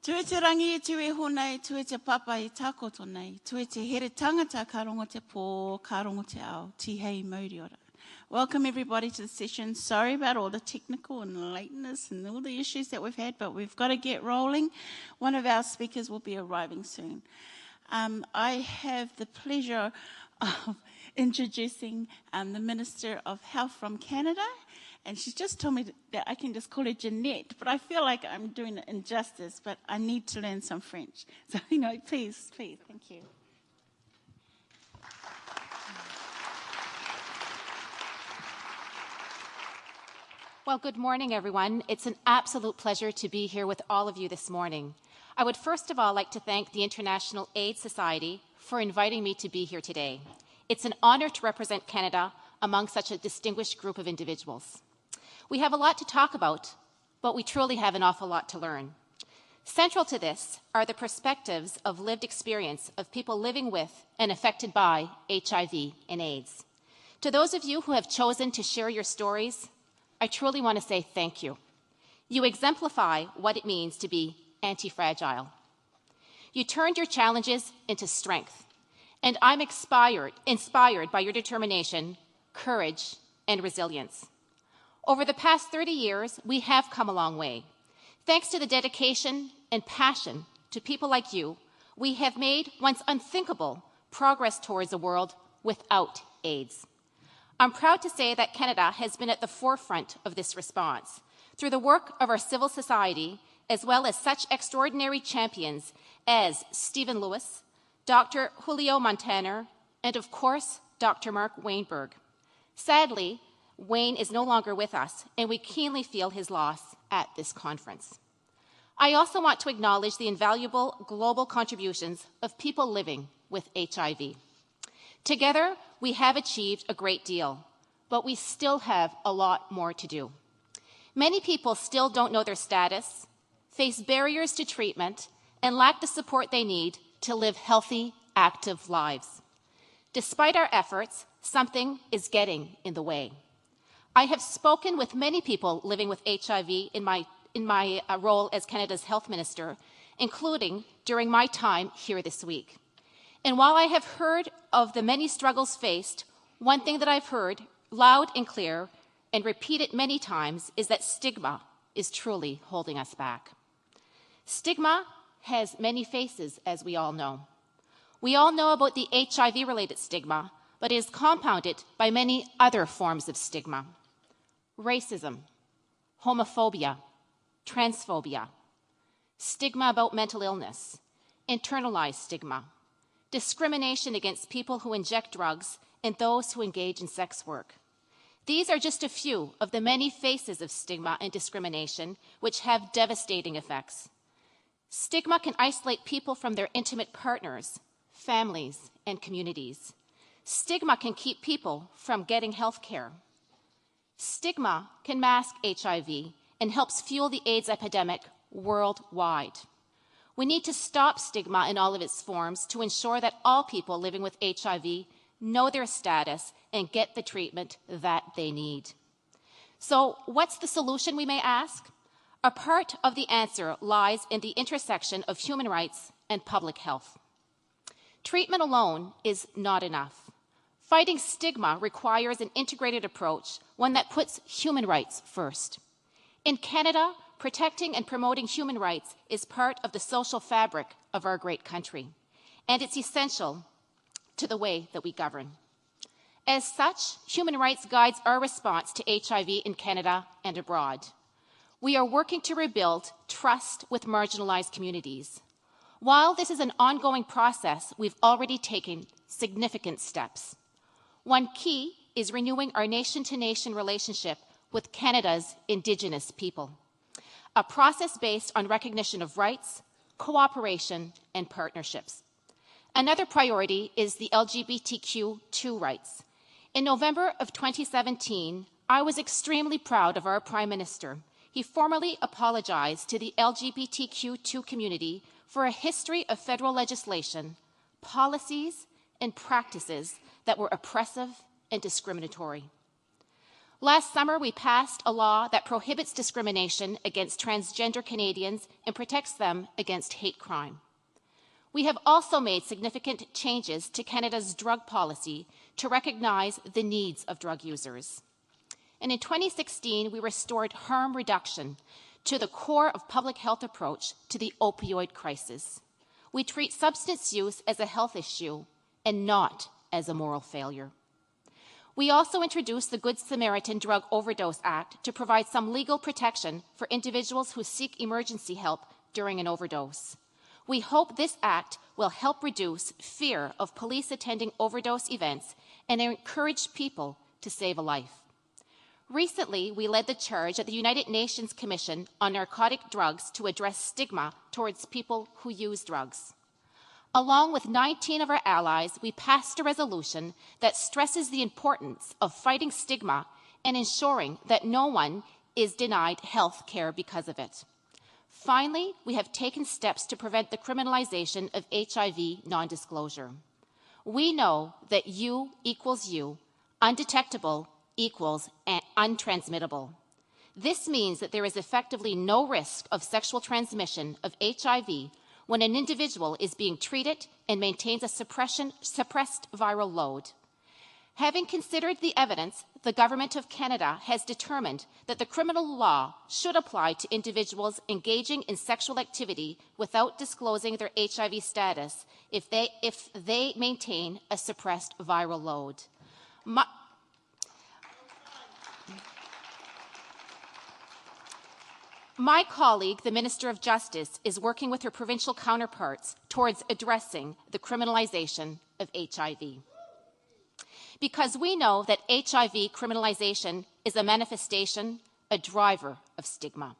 Tue te rangi e tue honei, tue te papa I takoto nei, tue te here tangata ka rongo te pō, ka rongo te ao, tihei mauriora. Welcome everybody to the session. Sorry about all the technical and lateness and all the issues that we've had, but we've got to get rolling. One of our speakers will be arriving soon. I have the pleasure of introducing the Minister of Health from Canada, and she's just told me that I can just call her Jeanette, but I feel like I'm doing it injustice, but I need to learn some French. So, please, thank you. Well, good morning, everyone. It's an absolute pleasure to be here with all of you this morning. I would first of all like to thank the International AIDS Society for inviting me to be here today. It's an honor to represent Canada among such a distinguished group of individuals. We have a lot to talk about, but we truly have an awful lot to learn. Central to this are the perspectives of lived experience of people living with and affected by HIV and AIDS. To those of you who have chosen to share your stories, I truly want to say thank you. You exemplify what it means to be anti-fragile. You turned your challenges into strength, and I'm inspired by your determination, courage, and resilience. Over the past 30 years, we have come a long way. Thanks to the dedication and passion to people like you, we have made once unthinkable progress towards a world without AIDS. I'm proud to say that Canada has been at the forefront of this response through the work of our civil society, as well as such extraordinary champions as Stephen Lewis, Dr. Julio Montaner, and of course, Dr. Mark Wainberg. Sadly, Wayne is no longer with us, and we keenly feel his loss at this conference. I also want to acknowledge the invaluable global contributions of people living with HIV. Together, we have achieved a great deal, but we still have a lot more to do. Many people still don't know their status, face barriers to treatment, and lack the support they need to live healthy, active lives. Despite our efforts, something is getting in the way. I have spoken with many people living with HIV in my role as Canada's Health Minister, including during my time here this week. And while I have heard of the many struggles faced, one thing that I've heard loud and clear and repeated many times is that stigma is truly holding us back. Stigma has many faces, as we all know. We all know about the HIV-related stigma, but it is compounded by many other forms of stigma. Racism, homophobia, transphobia, stigma about mental illness, internalized stigma, discrimination against people who inject drugs and those who engage in sex work. These are just a few of the many faces of stigma and discrimination which have devastating effects. Stigma can isolate people from their intimate partners, families, and communities. Stigma can keep people from getting health care. Stigma can mask HIV and helps fuel the AIDS epidemic worldwide. We need to stop stigma in all of its forms to ensure that all people living with HIV know their status and get the treatment that they need. So what's the solution, we may ask? A part of the answer lies in the intersection of human rights and public health. Treatment alone is not enough. Fighting stigma requires an integrated approach, one that puts human rights first. In Canada, protecting and promoting human rights is part of the social fabric of our great country, and it's essential to the way that we govern. As such, human rights guides our response to HIV in Canada and abroad. We are working to rebuild trust with marginalized communities. While this is an ongoing process, we've already taken significant steps. One key is renewing our nation-to-nation relationship with Canada's Indigenous people, a process based on recognition of rights, cooperation, and partnerships. Another priority is the LGBTQ2 rights. In November of 2017, I was extremely proud of our Prime Minister. He formally apologized to the LGBTQ2 community for a history of federal legislation, policies, and practices that were oppressive and discriminatory. Last summer, we passed a law that prohibits discrimination against transgender Canadians and protects them against hate crime. We have also made significant changes to Canada's drug policy to recognize the needs of drug users. And in 2016, we restored harm reduction to the core of public health approach to the opioid crisis. We treat substance use as a health issue and not as a moral failure. We also introduced the Good Samaritan Drug Overdose Act to provide some legal protection for individuals who seek emergency help during an overdose. We hope this act will help reduce fear of police attending overdose events and encourage people to save a life. Recently, we led the charge at the United Nations Commission on Narcotic Drugs to address stigma towards people who use drugs. Along with 19 of our allies, we passed a resolution that stresses the importance of fighting stigma and ensuring that no one is denied health care because of it. Finally, we have taken steps to prevent the criminalization of HIV non-disclosure. We know that U equals U, undetectable equals untransmittable. This means that there is effectively no risk of sexual transmission of HIV when an individual is being treated and maintains a suppressed viral load. Having considered the evidence, the Government of Canada has determined that the criminal law should apply to individuals engaging in sexual activity without disclosing their HIV status if they maintain a suppressed viral load. My colleague, the Minister of Justice, is working with her provincial counterparts towards addressing the criminalization of HIV. Because we know that HIV criminalization is a manifestation, a driver of stigma.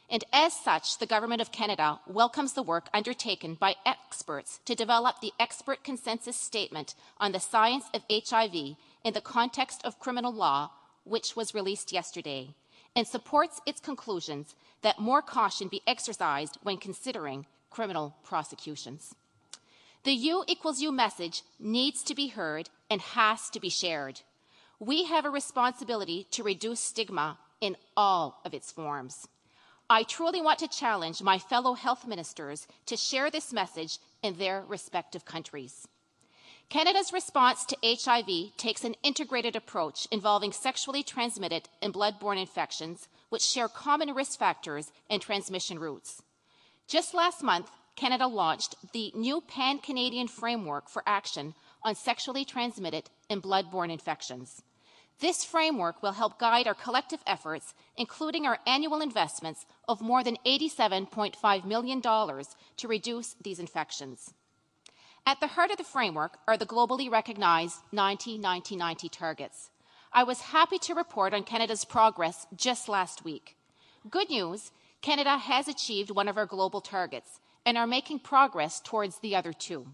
And as such, the Government of Canada welcomes the work undertaken by experts to develop the expert consensus statement on the science of HIV in the context of criminal law, which was released yesterday, and supports its conclusions that more caution be exercised when considering criminal prosecutions. The U equals U message needs to be heard and has to be shared. We have a responsibility to reduce stigma in all of its forms. I truly want to challenge my fellow health ministers to share this message in their respective countries. Canada's response to HIV takes an integrated approach involving sexually transmitted and blood-borne infections, which share common risk factors and transmission routes. Just last month, Canada launched the new Pan-Canadian Framework for Action on Sexually Transmitted and Blood-borne Infections. This framework will help guide our collective efforts, including our annual investments of more than $87.5 million to reduce these infections. At the heart of the framework are the globally recognized 90-90-90 targets. I was happy to report on Canada's progress just last week. Good news, Canada has achieved one of our global targets and are making progress towards the other two.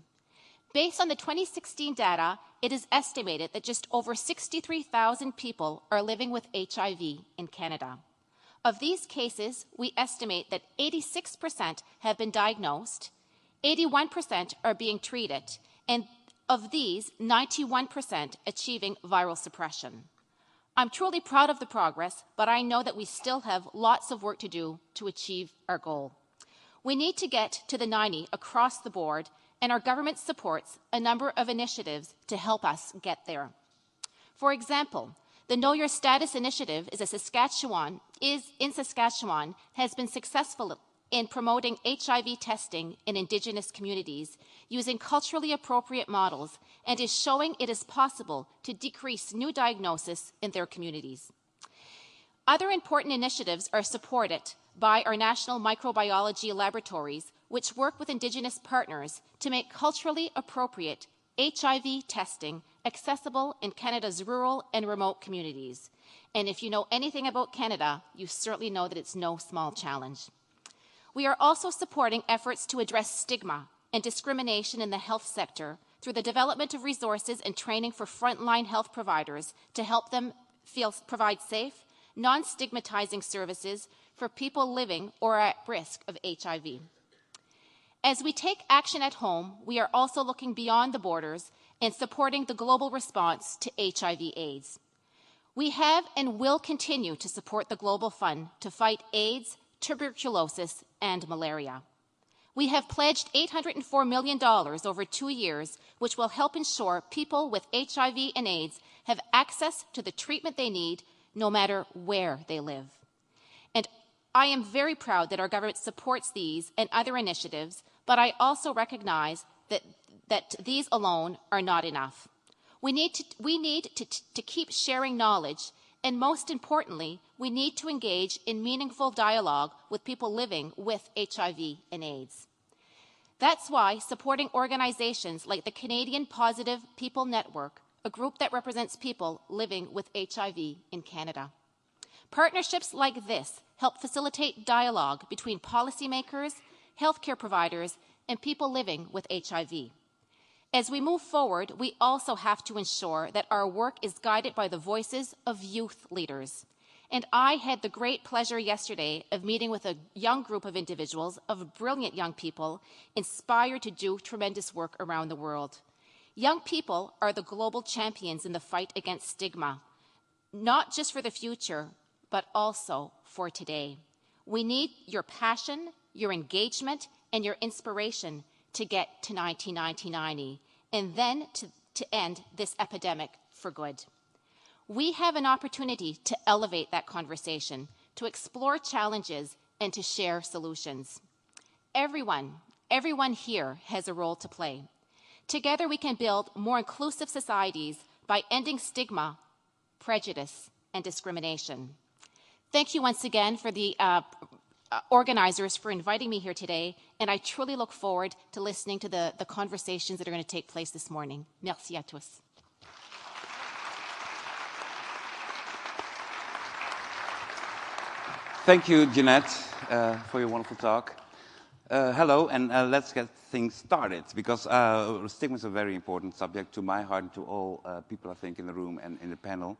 Based on the 2016 data, it is estimated that just over 63,000 people are living with HIV in Canada. Of these cases, we estimate that 86% have been diagnosed, 81% are being treated, and of these, 91% achieving viral suppression. I'm truly proud of the progress, but I know that we still have lots of work to do to achieve our goal. We need to get to the 90 across the board, and our government supports a number of initiatives to help us get there. For example, the Know Your Status initiative in Saskatchewan has been successful in promoting HIV testing in Indigenous communities using culturally appropriate models and is showing it is possible to decrease new diagnosis in their communities. Other important initiatives are supported by our national microbiology laboratories, which work with Indigenous partners to make culturally appropriate HIV testing accessible in Canada's rural and remote communities. And if you know anything about Canada, you certainly know that it's no small challenge. We are also supporting efforts to address stigma and discrimination in the health sector through the development of resources and training for frontline health providers to help them provide safe, non-stigmatizing services for people living or at risk of HIV. As we take action at home, we are also looking beyond the borders and supporting the global response to HIV/AIDS. We have and will continue to support the Global Fund to fight AIDS, tuberculosis, and malaria. We have pledged $804 million over 2 years, which will help ensure people with HIV and AIDS have access to the treatment they need, no matter where they live. And I am very proud that our government supports these and other initiatives, but I also recognize that these alone are not enough. We need to keep sharing knowledge, and most importantly, we need to engage in meaningful dialogue with people living with HIV and AIDS. That's why supporting organizations like the Canadian Positive People Network, a group that represents people living with HIV in Canada. Partnerships like this help facilitate dialogue between policymakers, healthcare providers, and people living with HIV. As we move forward, we also have to ensure that our work is guided by the voices of youth leaders. And I had the great pleasure yesterday of meeting with a young group of individuals, of brilliant young people, inspired to do tremendous work around the world. Young people are the global champions in the fight against stigma, not just for the future, but also for today. We need your passion, your engagement, and your inspiration to get to 1990, and then to end this epidemic for good. We have an opportunity to elevate that conversation, to explore challenges, and to share solutions. Everyone here has a role to play. Together we can build more inclusive societies by ending stigma, prejudice, and discrimination. Thank you once again for the organizers for inviting me here today, and I truly look forward to listening to the conversations that are going to take place this morning. Merci à tous. Thank you, Jeanette, for your wonderful talk. Hello, and let's get things started, because stigma is a very important subject to my heart and to all people, I think, in the room and in the panel.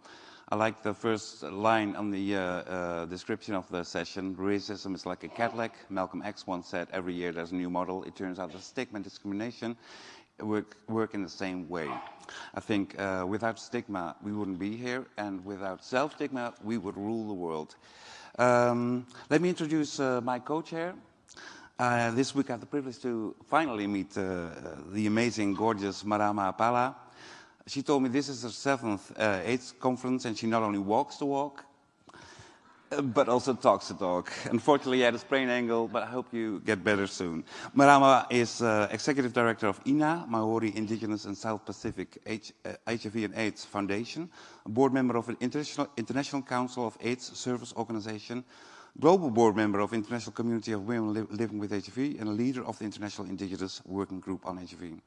I like the first line on the description of the session. Racism is like a Cadillac. Malcolm X once said, every year there's a new model. It turns out that stigma and discrimination work in the same way. I think without stigma, we wouldn't be here, and without self-stigma, we would rule the world. Let me introduce my co-chair. This week I have the privilege to finally meet the amazing, gorgeous Marama Apala. She told me this is her 7th AIDS conference, and she not only walks the walk, but also talks the talk. Unfortunately, I had a sprained ankle, but I hope you get better soon. Marama is Executive Director of INA, Maori Indigenous and South Pacific HIV and AIDS Foundation, a board member of the International Council of AIDS Service Organization, global board member of International Community of Women Living with HIV, and a leader of the International Indigenous Working Group on HIV.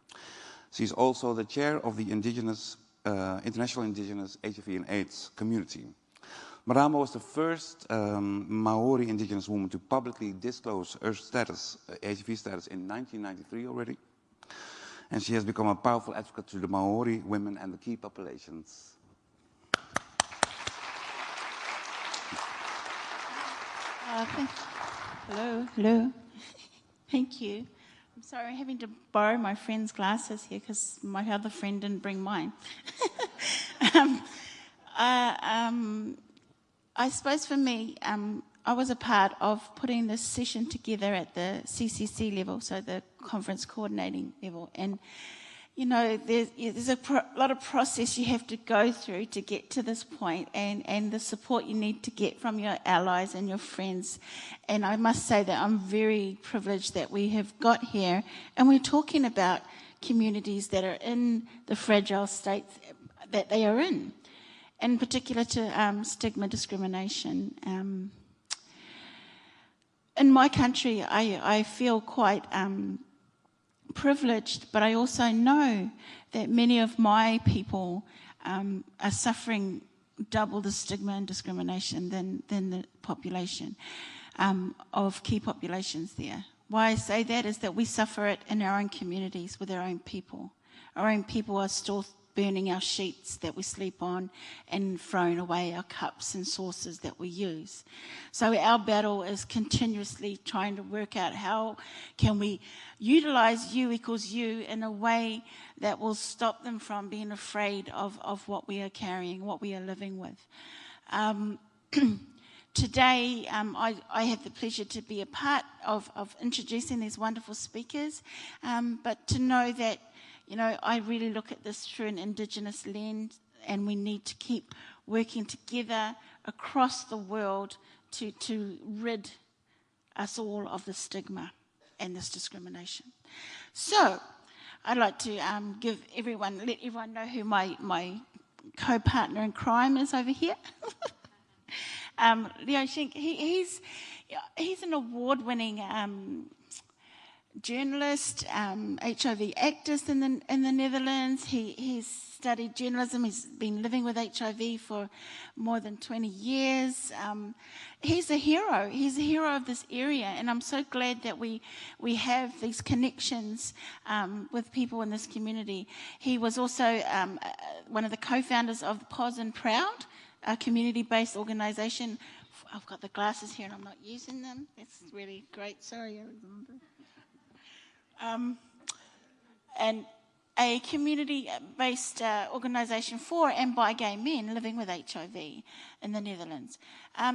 She's also the chair of the International Indigenous HIV and AIDS Community. Marama was the first Maori indigenous woman to publicly disclose her status, HIV status, in 1993 already. And she has become a powerful advocate to the Maori women and the key populations. Hello. Thank you. I'm sorry, I'm having to borrow my friend's glasses here because my other friend didn't bring mine. I suppose for me, I was a part of putting this session together at the CCC level, so the conference coordinating level. And, you know, there's a lot of process you have to go through to get to this point, and the support you need to get from your allies and your friends. And I must say that I'm very privileged that we have got here, and we're talking about communities that are in the fragile state that they are in particular to stigma discrimination. In my country, I feel quite privileged, but I also know that many of my people are suffering double the stigma and discrimination than the population of key populations there. Why I say that is that we suffer it in our own communities with our own people. Our own people are still burning our sheets that we sleep on and throwing away our cups and saucers that we use. So our battle is continuously trying to work out how can we utilize U equals U in a way that will stop them from being afraid of what we are carrying, what we are living with. Today, I have the pleasure to be a part of introducing these wonderful speakers, but to know that, I really look at this through an Indigenous lens, and we need to keep working together across the world to rid us all of the stigma and this discrimination. So, I'd like to let everyone know who my co-partner in crime is over here. Leo Schenk, he's an award-winning journalist, HIV activist in the Netherlands. He's studied journalism. He's been living with HIV for more than 20 years. He's a hero. He's a hero of this area, and I'm so glad that we have these connections with people in this community. He was also one of the co-founders of Pos and Proud, a community-based organisation. I've got the glasses here and I'm not using them. That's really great. Sorry, Alexander. And a community-based organisation for and by gay men living with HIV in the Netherlands.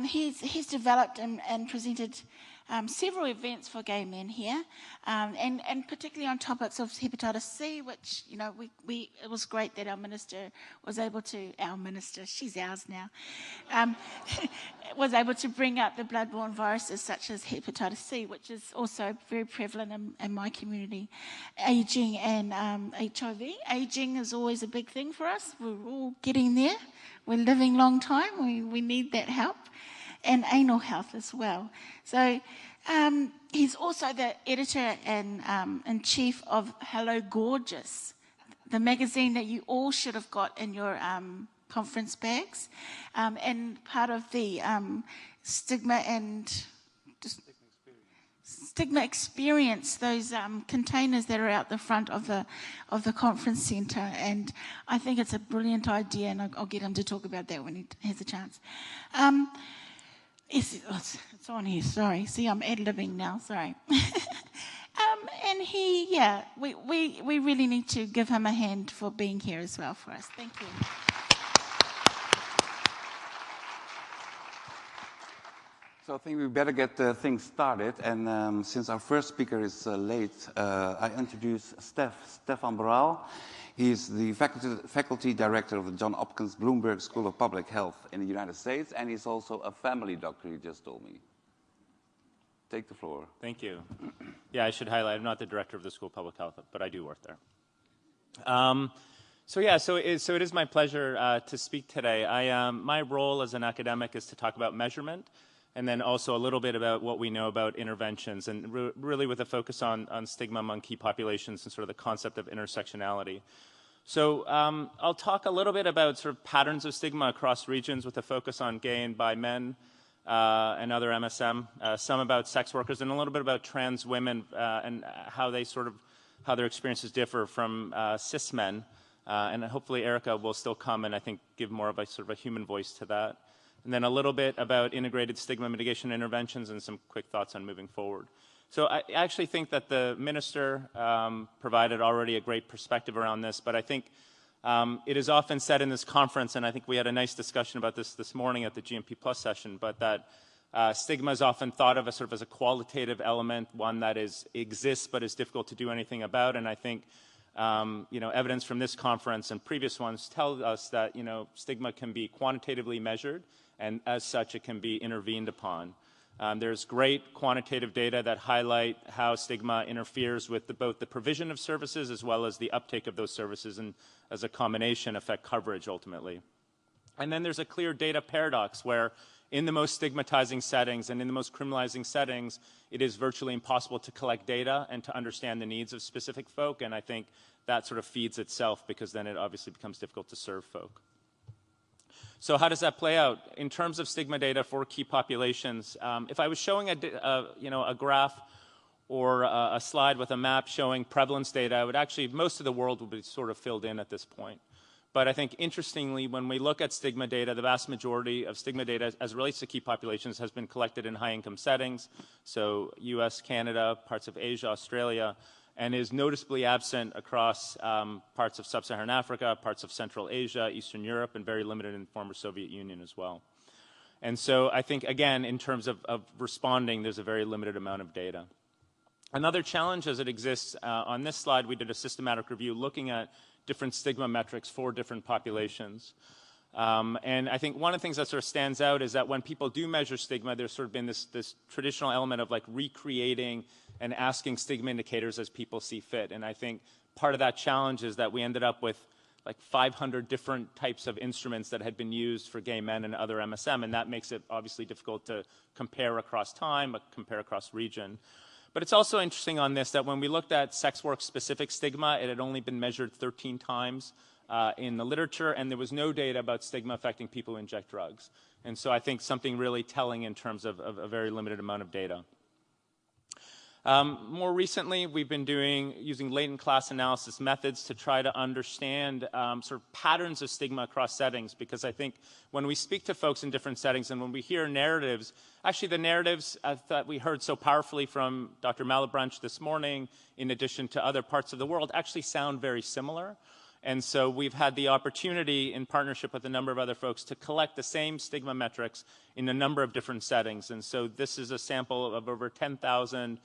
He's developed and presented several events for gay men here, and particularly on topics of hepatitis C, which, it was great that our minister was able to, she's ours now, was able to bring up the bloodborne viruses such as hepatitis C, which is also very prevalent in my community. Ageing and HIV. Ageing is always a big thing for us. We're all getting there. We're living long time. We need that help. And anal health as well. So he's also the editor and in chief of Hello Gorgeous, the magazine that you all should have got in your conference bags, and part of the Stigma Experience, those containers that are out the front of the conference centre. And I think it's a brilliant idea, and I'll get him to talk about that when he has a chance. It's on here, sorry. See, I'm ad-libbing now, sorry. And we really need to give him a hand for being here as well for us. Thank you. So I think we better get things started. And since our first speaker is late, I introduce Stefan Boral. He's the faculty director of the Johns Hopkins Bloomberg School of Public Health in the United States, and he's also a family doctor, he just told me. Take the floor. Thank you. Yeah, I should highlight, I'm not the director of the School of Public Health, but I do work there. So it is my pleasure to speak today. My role as an academic is to talk about measurement, and then also a little bit about what we know about interventions, and really with a focus on stigma among key populations and sort of the concept of intersectionality. So I'll talk a little bit about sort of patterns of stigma across regions with a focus on gay and bi men and other MSM, some about sex workers, and a little bit about trans women and how their experiences differ from cis men. And hopefully Erica will still come and I think give more of a sort of a human voice to that. And then a little bit about integrated stigma mitigation interventions and some quick thoughts on moving forward. So I actually think that the minister provided already a great perspective around this, but I think it is often said in this conference, and I think we had a nice discussion about this morning at the GMP Plus session, but that stigma is often thought of as sort of as a qualitative element, one that exists but is difficult to do anything about. And I think evidence from this conference and previous ones tell us that stigma can be quantitatively measured, and as such it can be intervened upon. There's great quantitative data that highlight how stigma interferes with both the provision of services as well as the uptake of those services, and as a combination affect coverage ultimately. And then there's a clear data paradox where in the most stigmatizing settings and in the most criminalizing settings, it is virtually impossible to collect data and to understand the needs of specific folk, and I think that sort of feeds itself because then it obviously becomes difficult to serve folk. So how does that play out? In terms of stigma data for key populations, if I was showing a graph or a slide with a map showing prevalence data, I would actually, most of the world would be sort of filled in at this point. But I think interestingly, when we look at stigma data, the vast majority of stigma data as it relates to key populations has been collected in high-income settings, so US, Canada, parts of Asia, Australia, and is noticeably absent across parts of sub-Saharan Africa, parts of Central Asia, Eastern Europe, and very limited in the former Soviet Union as well. And so I think, again, in terms of responding, there's a very limited amount of data. Another challenge as it exists, on this slide, we did a systematic review looking at different stigma metrics for different populations. And I think one of the things that sort of stands out is that when people do measure stigma, there's sort of been this traditional element of like recreating and asking stigma indicators as people see fit. And I think part of that challenge is that we ended up with like 500 different types of instruments that had been used for gay men and other MSM, and that makes it obviously difficult to compare across time, but compare across region. But it's also interesting on this that when we looked at sex work-specific stigma, it had only been measured 13 times in the literature, and there was no data about stigma affecting people who inject drugs. And so I think something really telling in terms of a very limited amount of data. More recently, we've been using latent class analysis methods to try to understand sort of patterns of stigma across settings, because I think when we speak to folks in different settings and when we hear narratives, actually the narratives that we heard so powerfully from Dr. Malebranche this morning, in addition to other parts of the world, actually sound very similar. And so we've had the opportunity, in partnership with a number of other folks, to collect the same stigma metrics in a number of different settings. And so this is a sample of over 10,000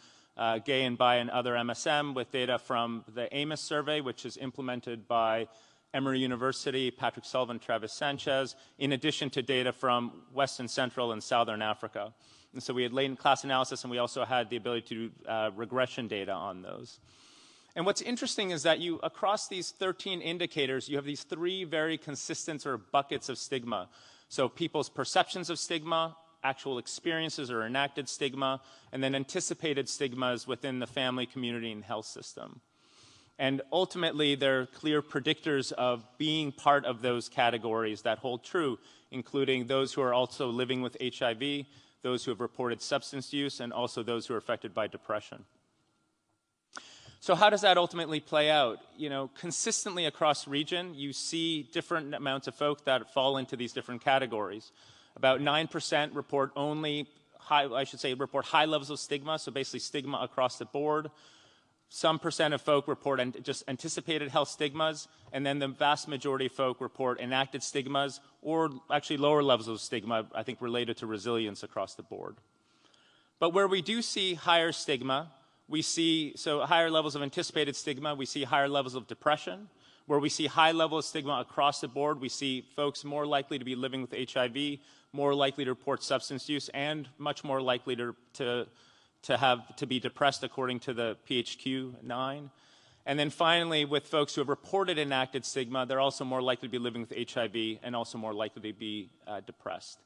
gay and bi and other MSM with data from the AMOS survey, which is implemented by Emory University, Patrick Sullivan, Travis Sanchez, in addition to data from Western, Central, and Southern Africa. And so we had latent class analysis, and we also had the ability to do regression data on those. And what's interesting is that across these 13 indicators, you have these three very consistent sort of buckets of stigma. So people's perceptions of stigma, actual experiences or enacted stigma, and then anticipated stigmas within the family, community, and health system. And ultimately, they're clear predictors of being part of those categories that hold true, including those who are also living with HIV, those who have reported substance use, and also those who are affected by depression. So how does that ultimately play out? Consistently across region, you see different amounts of folk that fall into these different categories. About 9% report report high levels of stigma, so basically stigma across the board. Some percent of folk report just anticipated health stigmas, and then the vast majority of folk report enacted stigmas, or actually lower levels of stigma, I think related to resilience across the board. But where we do see higher stigma, we see, so higher levels of anticipated stigma, we see higher levels of depression. Where we see high level of stigma across the board, we see folks more likely to be living with HIV, more likely to report substance use, and much more likely to be depressed according to the PHQ-9. And then finally, with folks who have reported enacted stigma, they're also more likely to be living with HIV and also more likely to be depressed.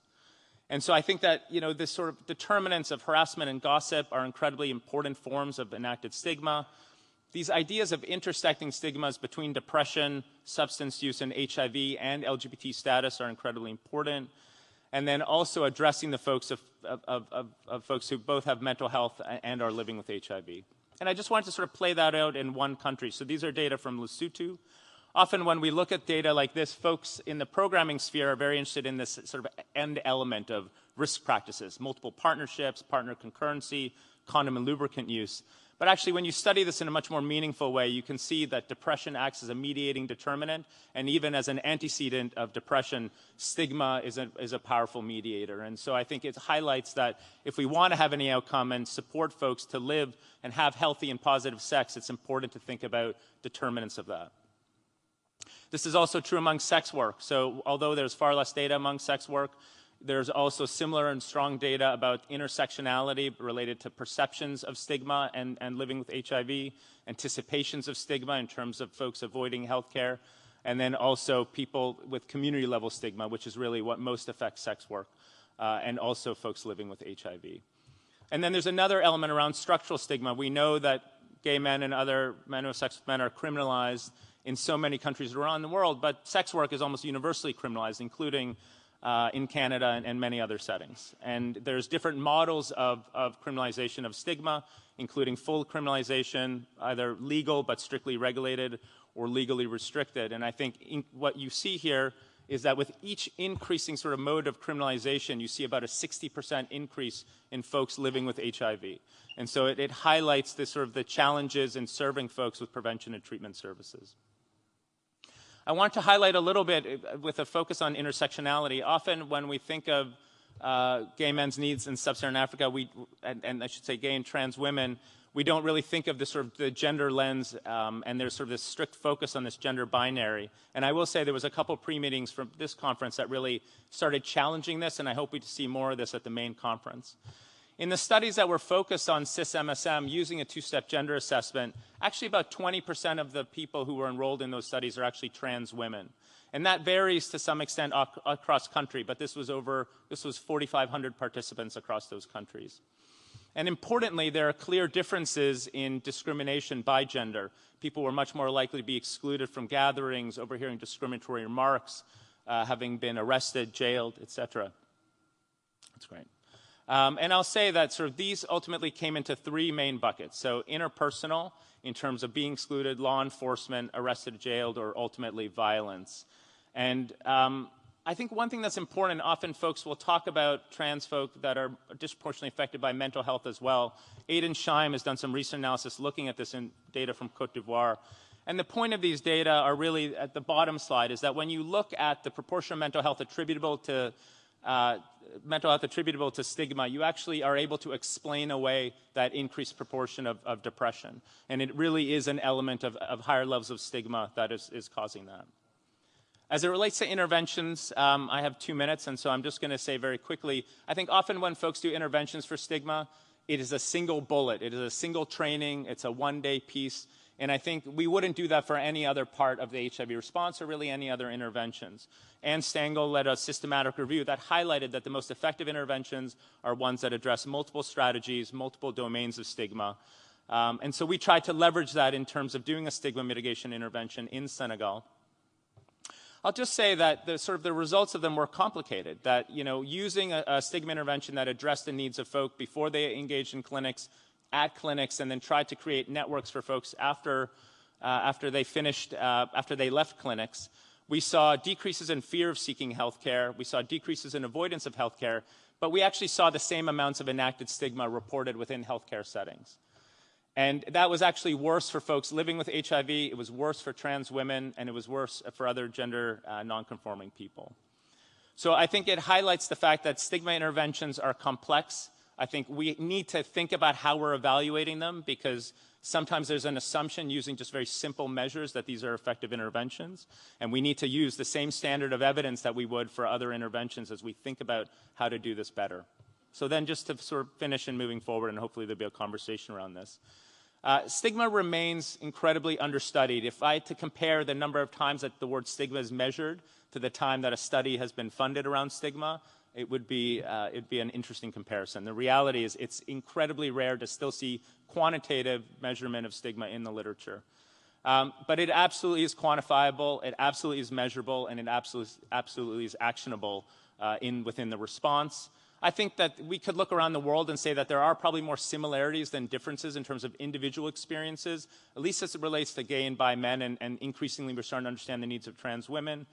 And so I think that this sort of determinants of harassment and gossip are incredibly important forms of enacted stigma. These ideas of intersecting stigmas between depression, substance use, and HIV and LGBT status are incredibly important. And then also addressing the folks of folks who both have mental health and are living with HIV. And I just wanted to sort of play that out in one country. So these are data from Lesotho. Often when we look at data like this, folks in the programming sphere are very interested in this sort of end element of risk practices, multiple partnerships, partner concurrency, condom and lubricant use. But actually, when you study this in a much more meaningful way, you can see that depression acts as a mediating determinant, and even as an antecedent of depression, stigma is a powerful mediator. And so I think it highlights that if we want to have any outcome and support folks to live and have healthy and positive sex, it's important to think about determinants of that. This is also true among sex work. So although there's far less data among sex work, there's also similar and strong data about intersectionality related to perceptions of stigma and living with HIV, anticipations of stigma in terms of folks avoiding healthcare, and then also people with community level stigma, which is really what most affects sex work, and also folks living with HIV. And then there's another element around structural stigma. We know that gay men and other men who have sex with men are criminalized in so many countries around the world, but sex work is almost universally criminalized, including in Canada and many other settings. And there's different models of criminalization of stigma, including full criminalization, either legal but strictly regulated, or legally restricted. And I think what you see here is that with each increasing sort of mode of criminalization, you see about a 60% increase in folks living with HIV. And so it highlights the sort of the challenges in serving folks with prevention and treatment services. I want to highlight a little bit with a focus on intersectionality. Often when we think of gay men's needs in sub-Saharan Africa, and I should say gay and trans women, we don't really think of the sort of the gender lens, and there's sort of this strict focus on this gender binary. And I will say there was a couple pre-meetings from this conference that really started challenging this, and I hope we see more of this at the main conference. In the studies that were focused on cis-MSM using a two-step gender assessment, actually about 20% of the people who were enrolled in those studies are actually trans women. And that varies to some extent across country, but this was 4,500 participants across those countries. And importantly, there are clear differences in discrimination by gender. People were much more likely to be excluded from gatherings, overhearing discriminatory remarks, having been arrested, jailed, etc. That's great. And I'll say that sort of these ultimately came into three main buckets. So interpersonal, in terms of being excluded, law enforcement, arrested, jailed, or ultimately violence. And I think one thing that's important, often folks will talk about trans folk that are disproportionately affected by mental health as well. Aidan Scheim has done some recent analysis looking at this in data from Cote d'Ivoire. And the point of these data are really at the bottom slide, is that when you look at the proportion of mental health attributable to stigma, you actually are able to explain away that increased proportion of depression. And it really is an element of higher levels of stigma that is causing that. As it relates to interventions, I have 2 minutes, and so I'm just going to say very quickly, I think often when folks do interventions for stigma, it is a single bullet. It is a single training. It's a one-day piece. And I think we wouldn't do that for any other part of the HIV response or really any other interventions. Anne Stengel led a systematic review that highlighted that the most effective interventions are ones that address multiple strategies, multiple domains of stigma. And so we tried to leverage that in terms of doing a stigma mitigation intervention in Senegal. I'll just say that the results of them were complicated, that using a stigma intervention that addressed the needs of folk before they engaged in clinics, at clinics, and then tried to create networks for folks after they left clinics. We saw decreases in fear of seeking health care. We saw decreases in avoidance of health care, but we actually saw the same amounts of enacted stigma reported within healthcare settings. And that was actually worse for folks living with HIV, it was worse for trans women, and it was worse for other gender nonconforming people. So I think it highlights the fact that stigma interventions are complex. I think we need to think about how we're evaluating them, because sometimes there's an assumption using just very simple measures that these are effective interventions. And we need to use the same standard of evidence that we would for other interventions as we think about how to do this better. So then just to sort of finish and moving forward, and hopefully there'll be a conversation around this. Stigma remains incredibly understudied. If I had to compare the number of times that the word stigma is measured to the time that a study has been funded around stigma, it'd be an interesting comparison. The reality is it's incredibly rare to still see quantitative measurement of stigma in the literature. But it absolutely is quantifiable, it absolutely is measurable, and it absolutely is actionable within the response. I think that we could look around the world and say that there are probably more similarities than differences in terms of individual experiences, at least as it relates to gay and bi men, and increasingly we're starting to understand the needs of trans women.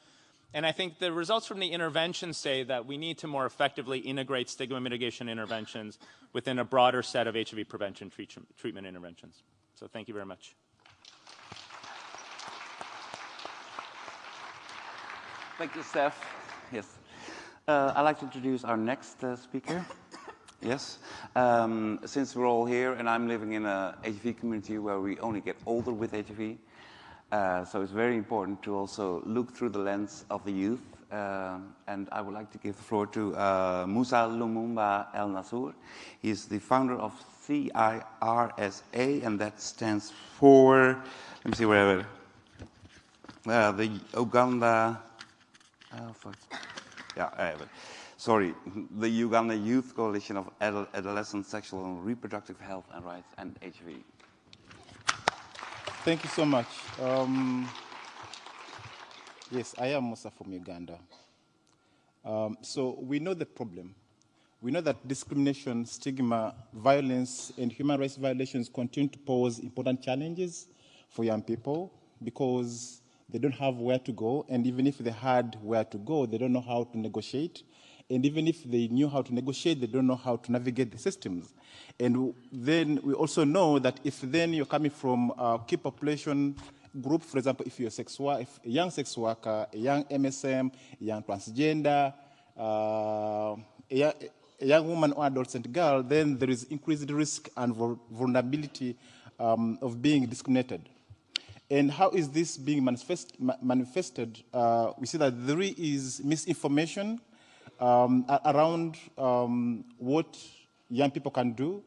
And I think the results from the intervention say that we need to more effectively integrate stigma mitigation interventions within a broader set of HIV prevention treatment interventions. So thank you very much. Thank you, Steph. Yes. I'd like to introduce our next speaker. Yes. Since we're all here, and I'm living in a HIV community where we only get older with HIV, so it's very important to also look through the lens of the youth. And I would like to give the floor to Musa Lumumba El Nassour. He's the founder of CIRSA, and that stands for, let me see where the Uganda. The Uganda Youth Coalition of Adolescent Sexual and Reproductive Health and Rights and HIV. Thank you so much. Yes, I am Musa from Uganda. So we know the problem. We know that discrimination, stigma, violence, and human rights violations continue to pose important challenges for young people because they don't have where to go, and even if they had where to go, they don't know how to negotiate. And even if they knew how to negotiate, they don't know how to navigate the systems. And then we also know that if then you're coming from a key population group, for example, if you're a young sex worker, a young MSM, a young transgender, a young woman or adolescent girl, then there is increased risk and vulnerability of being discriminated. And how is this being manifested? We see that there is misinformation around what young people can do.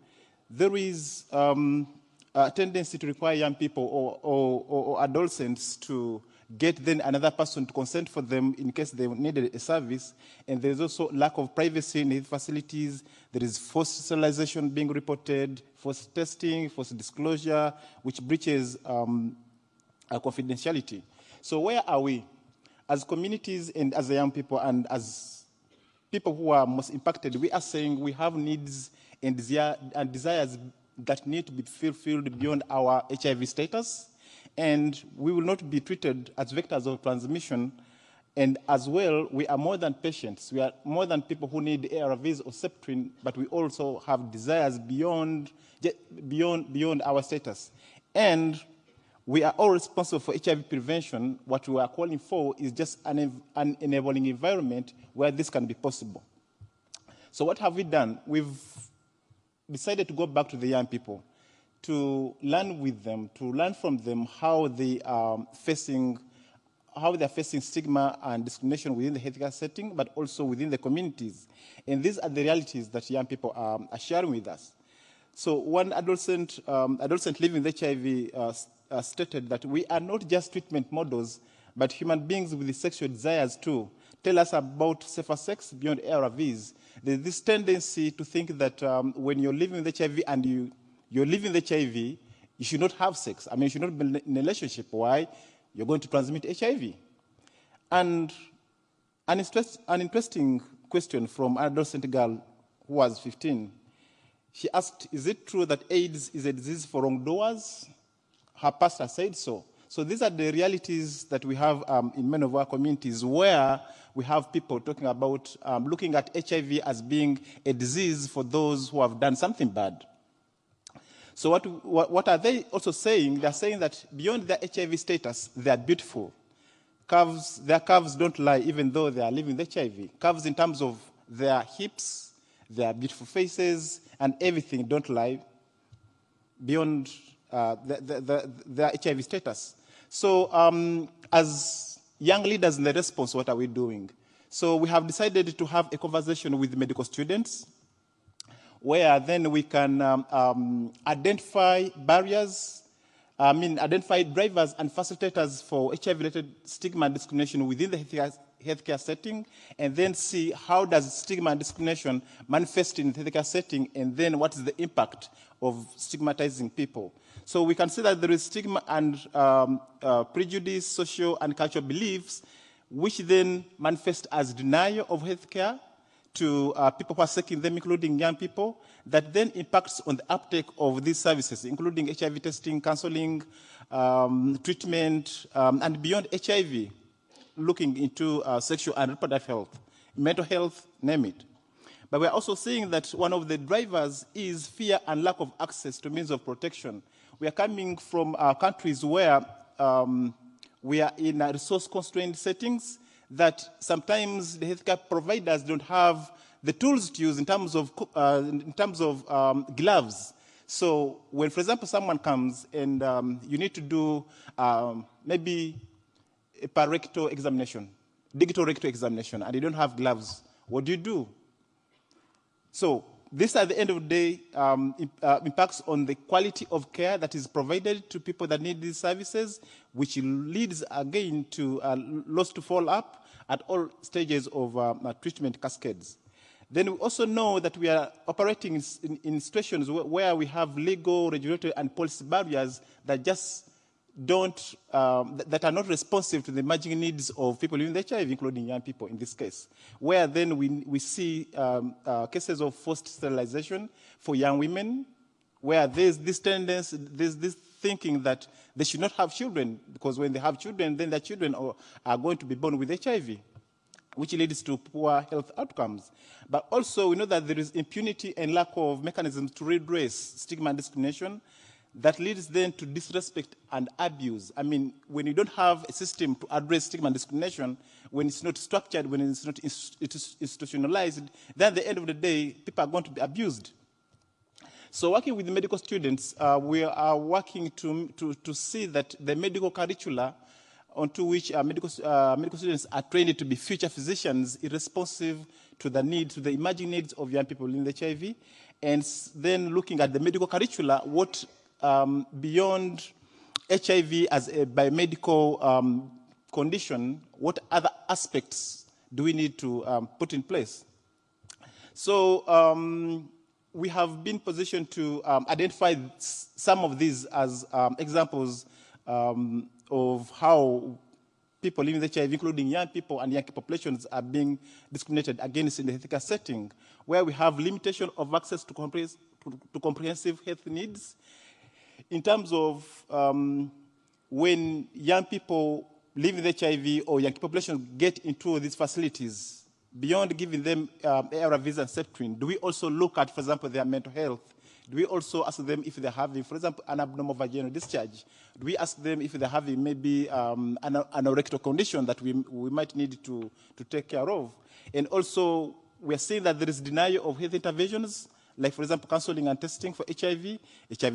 There is a tendency to require young people or adolescents to get then another person to consent for them in case they needed a service. And there's also lack of privacy in health facilities. There is forced sterilization being reported, forced testing, forced disclosure, which breaches confidentiality. So where are we? As communities and as young people and as people who are most impacted, we are saying we have needs and desires that need to be fulfilled beyond our HIV status. And we will not be treated as vectors of transmission. And as well, we are more than patients. We are more than people who need ARVs or Septrin, but we also have desires beyond our status. And we are all responsible for HIV prevention. What we are calling for is just an enabling environment where this can be possible. So what have we done? We've decided to go back to the young people, to learn with them, to learn from them how they are facing stigma and discrimination within the healthcare setting, but also within the communities. And these are the realities that young people are sharing with us. So one adolescent living with HIV stated that we are not just treatment models, but human beings with sexual desires too. Tell us about safer sex beyond ARVs. There's this tendency to think that when you're living with HIV and you're living with HIV, you should not have sex. I mean, you should not be in a relationship. Why? You're going to transmit HIV. And an interesting question from an adolescent girl who was 15. She asked, is it true that AIDS is a disease for wrongdoers? Her pastor said so. So these are the realities that we have in many of our communities where we have people talking about looking at HIV as being a disease for those who have done something bad. So what are they also saying? They're saying that beyond their HIV status, they are beautiful. Their curves don't lie even though they are living with HIV. Curves in terms of their hips, their beautiful faces, and everything don't lie beyond their HIV status. So as young leaders in the response, what are we doing? So we have decided to have a conversation with medical students where then we can identify barriers, identify drivers and facilitators for HIV-related stigma and discrimination within the healthcare setting, and then see how does stigma and discrimination manifest in the healthcare setting, and then what is the impact of stigmatizing people. So we can see that there is stigma and prejudice, social and cultural beliefs, which then manifest as denial of healthcare to people who are seeking them, including young people, that then impacts on the uptake of these services, including HIV testing, counseling, treatment, and beyond HIV, looking into sexual and reproductive health, mental health, name it. But we're also seeing that one of the drivers is fear and lack of access to means of protection. We are coming from countries where we are in resource-constrained settings, that sometimes the healthcare providers don't have the tools to use in terms of gloves. So when, for example, someone comes and you need to do maybe a rectal examination, digital rectal examination, and you don't have gloves, what do? So this, at the end of the day, impacts on the quality of care that is provided to people that need these services, which leads, again, to loss to follow-up at all stages of treatment cascades. Then we also know that we are operating in situations where we have legal, regulatory, and policy barriers that just that are not responsive to the emerging needs of people living with HIV, including young people in this case, where then we see cases of forced sterilization for young women, where there's this tendency, there's this thinking that they should not have children, because when they have children, then their children are going to be born with HIV, which leads to poor health outcomes. But also, we know that there is impunity and lack of mechanisms to redress stigma and discrimination that leads then to disrespect and abuse. I mean, when you don't have a system to address stigma and discrimination, when it's not structured, when it's not institutionalized, then at the end of the day, people are going to be abused. So working with the medical students, we are working to see that the medical curricula onto which medical students are trained to be future physicians is responsive to the needs, to the emerging needs of young people in HIV, and then looking at the medical curricula, what beyond HIV as a biomedical condition, what other aspects do we need to put in place? So we have been positioned to identify some of these as examples of how people living with HIV, including young people and young populations, are being discriminated against in the healthcare setting, where we have limitation of access to comprehensive health needs. In terms of when young people living with HIV or young populations get into these facilities, beyond giving them ARVs and Septrin, do we also look at, for example, their mental health? Do we also ask them if they're having, for example, an abnormal vaginal discharge? Do we ask them if they're having maybe an erectile condition that we might need to take care of? And also, we're seeing that there is denial of health interventions, like, for example, counseling and testing for HIV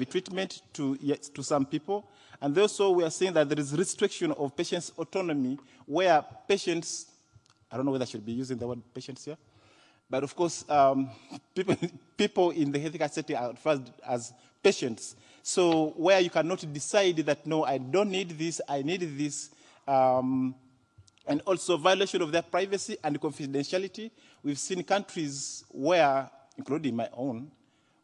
treatment to some people. And also, we are seeing that there is restriction of patients' autonomy, where patients, I don't know whether I should be using the word patients here, but of course, people in the healthcare setting are referred as patients. So where you cannot decide that, no, I don't need this, I need this, and also violation of their privacy and confidentiality. We've seen countries where, including my own,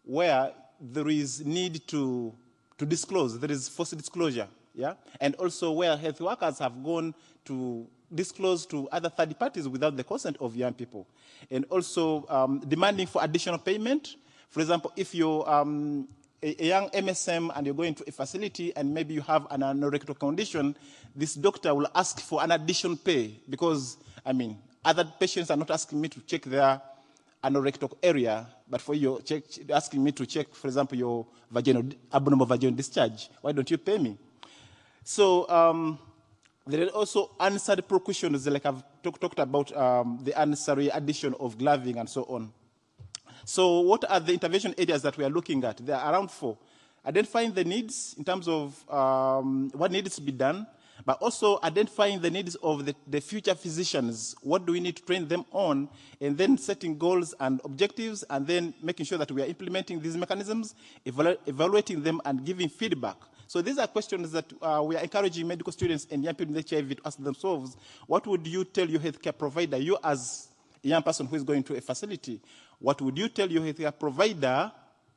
where there is need to disclose, there is forced disclosure, yeah? And also where health workers have gone to disclose to other third parties without the consent of young people. And also demanding for additional payment. For example, if you're a young MSM and you're going to a facility and maybe you have an anorectal condition, this doctor will ask for an additional pay because, I mean, other patients are not asking me to check their anorectal area, but for you, asking me to check, for example, your abnormal vaginal discharge. Why don't you pay me? So there are also unnecessary precautions, like I've talked about the unnecessary addition of gloving and so on. So what are the intervention areas that we are looking at? There are around 4. Identifying the needs in terms of what needs to be done, but also identifying the needs of the future physicians. What do we need to train them on? And then setting goals and objectives, and then making sure that we are implementing these mechanisms, evaluating them, and giving feedback. So these are questions that we are encouraging medical students and young people with HIV to ask themselves. What would you tell your healthcare provider, you as a young person who is going to a facility? What would you tell your healthcare provider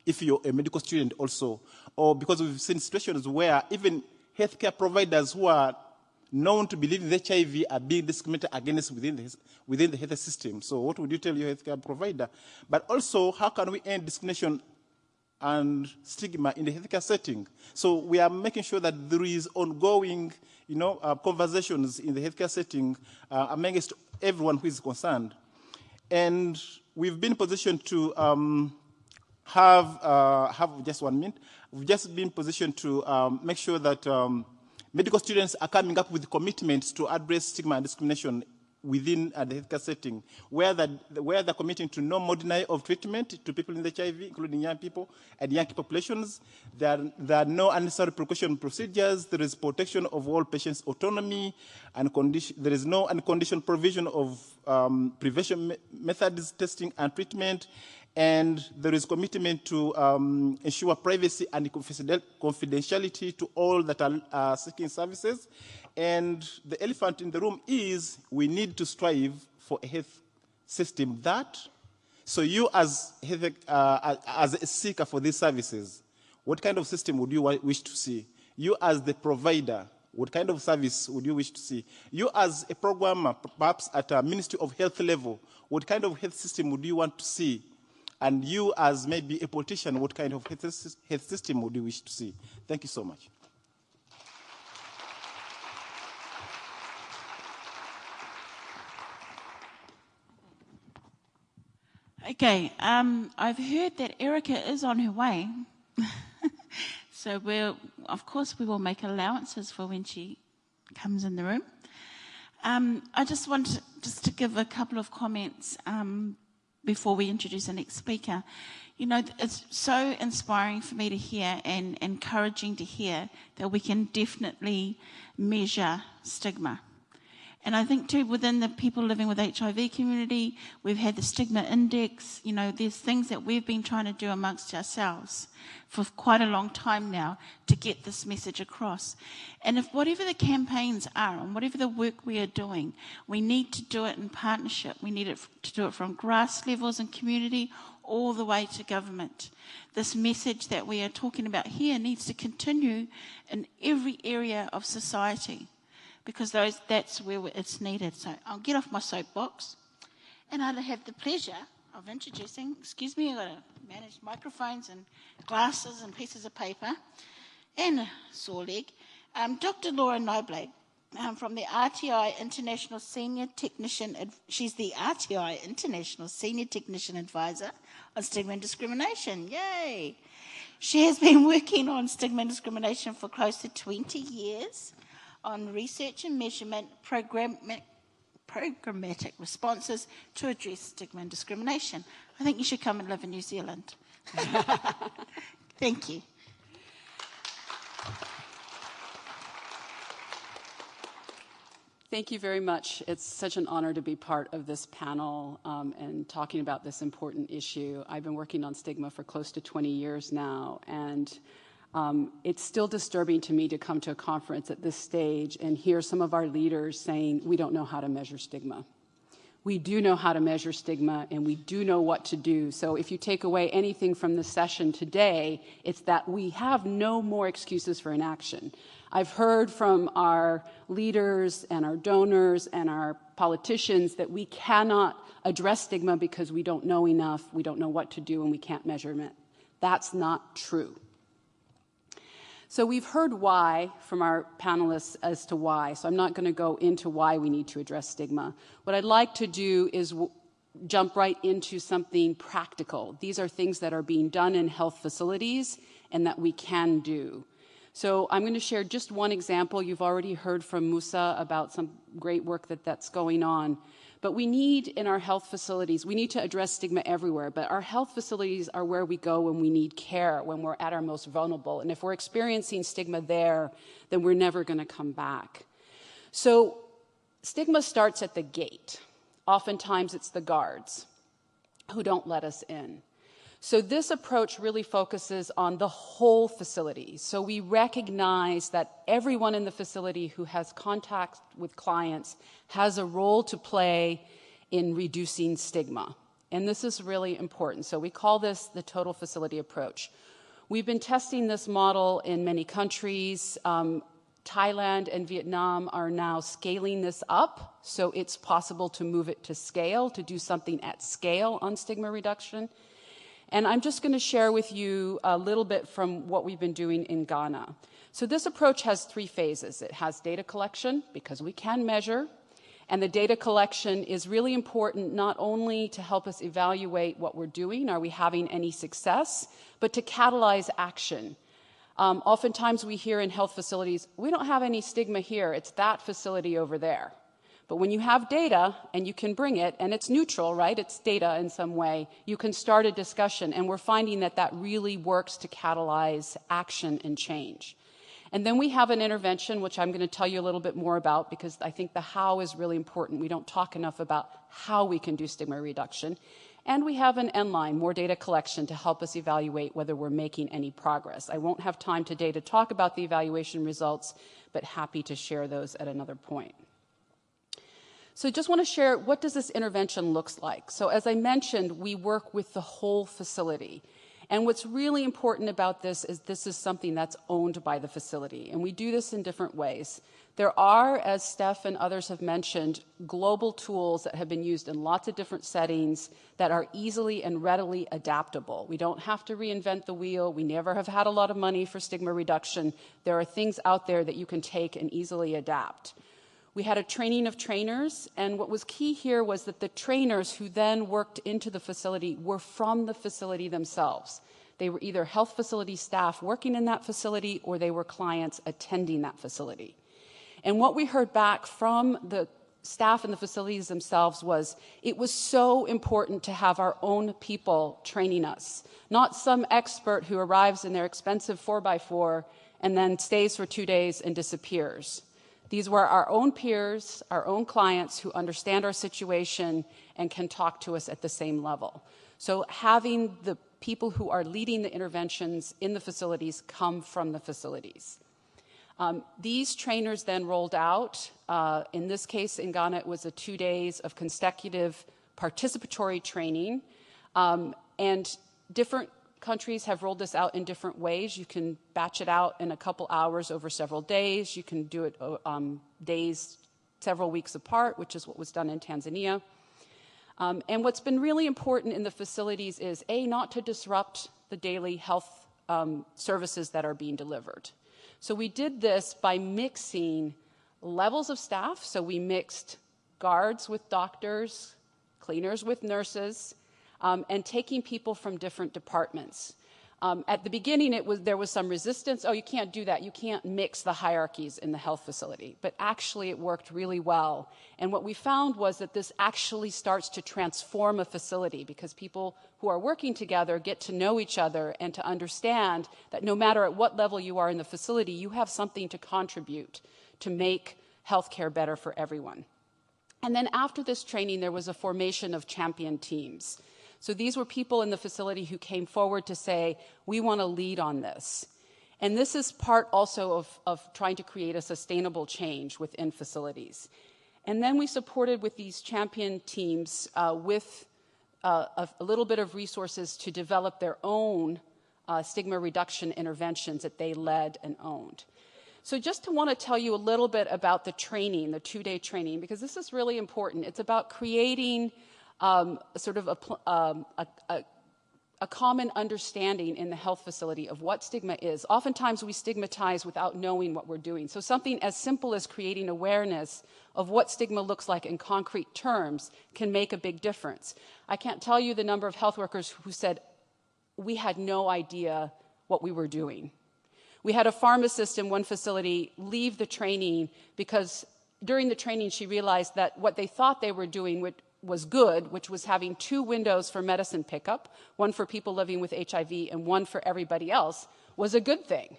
if you're a medical student also? Or because we've seen situations where even healthcare providers who are known to be living with HIV are being discriminated against within the health system. So what would you tell your healthcare provider? But also, how can we end discrimination and stigma in the healthcare setting? So we are making sure that there is ongoing, conversations in the healthcare setting amongst everyone who is concerned. And we've been positioned to have just 1 minute. We've just been positioned to make sure that medical students are coming up with commitments to address stigma and discrimination within the healthcare setting, where they're committing to no more denial of treatment to people in HIV, including young people and young populations. There are no unnecessary precaution procedures. There is protection of all patients' autonomy, and there is no unconditional provision of prevention methods, testing and treatment. And there is commitment to ensure privacy and confidentiality to all that are seeking services. And the elephant in the room is we need to strive for a health system that, so you as a seeker for these services, what kind of system would you wish to see? You as the provider, what kind of service would you wish to see? You as a programmer, perhaps at a Ministry of Health level, what kind of health system would you want to see? And you as maybe a politician, what kind of health system would you wish to see? Thank you so much. Okay, I've heard that Erica is on her way. So of course, we will make allowances for when she comes in the room. I just want to give a couple of comments before we introduce the next speaker. You know, it's so inspiring for me to hear and encouraging to hear that we can definitely measure stigma. And I think too, within the people living with HIV community, we've had the stigma index. You know, there's things that we've been trying to do amongst ourselves for quite a long time now to get this message across. And if whatever the campaigns are and whatever the work we are doing, we need to do it in partnership. We need to do it from grass levels and community all the way to government. This message that we are talking about here needs to continue in every area of society, because that's where it's needed. So I'll get off my soapbox, and I'll have the pleasure of introducing, excuse me, I've got to manage microphones and glasses and pieces of paper and a sore leg, Dr. Laura Noble from the RTI International Senior Technician, she's the RTI International Senior Technician Advisor on Stigma and Discrimination, yay! She has been working on stigma and discrimination for close to 20 years, on research and measurement, programmatic responses to address stigma and discrimination. I think you should come and live in New Zealand. Thank you. Thank you very much. It's such an honor to be part of this panel and talking about this important issue. I've been working on stigma for close to 20 years now, and it's still disturbing to me to come to a conference at this stage and hear some of our leaders saying, we don't know how to measure stigma. We do know how to measure stigma, and we do know what to do. So if you take away anything from this session today, it's that we have no more excuses for inaction. I've heard from our leaders and our donors and our politicians that we cannot address stigma because we don't know enough, we don't know what to do, and we can't measure it. That's not true. So we've heard why from our panelists as to why, so I'm not going to go into why we need to address stigma. What I'd like to do is jump right into something practical. These are things that are being done in health facilities and that we can do. So I'm going to share just one example. You've already heard from Musa about some great work that's going on. But we need, in our health facilities, we need to address stigma everywhere, but our health facilities are where we go when we need care, when we're at our most vulnerable. And if we're experiencing stigma there, then we're never going to come back. So stigma starts at the gate. Oftentimes it's the guards who don't let us in. So this approach really focuses on the whole facility. So we recognize that everyone in the facility who has contact with clients has a role to play in reducing stigma. And this is really important. So we call this the total facility approach. We've been testing this model in many countries. Thailand and Vietnam are now scaling this up, so it's possible to move it to scale, to do something at scale on stigma reduction. And I'm just going to share with you a little bit from what we've been doing in Ghana. So this approach has 3 phases. It has data collection, because we can measure, and the data collection is really important not only to help us evaluate what we're doing, are we having any success, but to catalyze action. Oftentimes we hear in health facilities, we don't have any stigma here, it's that facility over there. But when you have data and you can bring it, and it's neutral, right? It's data in some way, you can start a discussion, and we're finding that that really works to catalyze action and change. And then we have an intervention, which I'm going to tell you a little bit more about, because I think the how is really important. We don't talk enough about how we can do stigma reduction. And we have an end line, more data collection, to help us evaluate whether we're making any progress. I won't have time today to talk about the evaluation results, but happy to share those at another point. So I just want to share, what does this intervention look like? So as I mentioned, we work with the whole facility. And what's really important about this is something that's owned by the facility. And we do this in different ways. There are, as Steph and others have mentioned, global tools that have been used in lots of different settings that are easily and readily adaptable. We don't have to reinvent the wheel. We never have had a lot of money for stigma reduction. There are things out there that you can take and easily adapt. We had a training of trainers, and what was key here was that the trainers who then worked into the facility were from the facility themselves. They were either health facility staff working in that facility, or they were clients attending that facility. And what we heard back from the staff in the facilities themselves was it was so important to have our own people training us, not some expert who arrives in their expensive 4x4 and then stays for 2 days and disappears. These were our own peers, our own clients who understand our situation and can talk to us at the same level. So having the people who are leading the interventions in the facilities come from the facilities. These trainers then rolled out. In this case, in Ghana, it was 2 days of consecutive participatory training. And different countries have rolled this out in different ways. You can batch it out in a couple hours over several days. You can do it days, several weeks apart, which is what was done in Tanzania. And what's been really important in the facilities is, A, not to disrupt the daily health services that are being delivered. So we did this by mixing levels of staff. So we mixed guards with doctors, cleaners with nurses, and taking people from different departments. At the beginning, there was some resistance. Oh, you can't do that. You can't mix the hierarchies in the health facility. But actually, it worked really well. And what we found was that this actually starts to transform a facility because people who are working together get to know each other and to understand that no matter at what level you are in the facility, you have something to contribute to make healthcare better for everyone. And then after this training, there was a formation of champion teams. So these were people in the facility who came forward to say, we want to lead on this. And this is part also of trying to create a sustainable change within facilities. And then we supported with these champion teams with a little bit of resources to develop their own stigma reduction interventions that they led and owned. So just to want to tell you a little bit about the training, the 2-day training, because this is really important. It's about creating sort of a common understanding in the health facility of what stigma is. Oftentimes we stigmatize without knowing what we're doing. So something as simple as creating awareness of what stigma looks like in concrete terms can make a big difference. I can't tell you the number of health workers who said, we had no idea what we were doing. We had a pharmacist in one facility leave the training because during the training she realized that what they thought they were doing was good, which was having 2 windows for medicine pickup, one for people living with HIV and one for everybody else, was a good thing.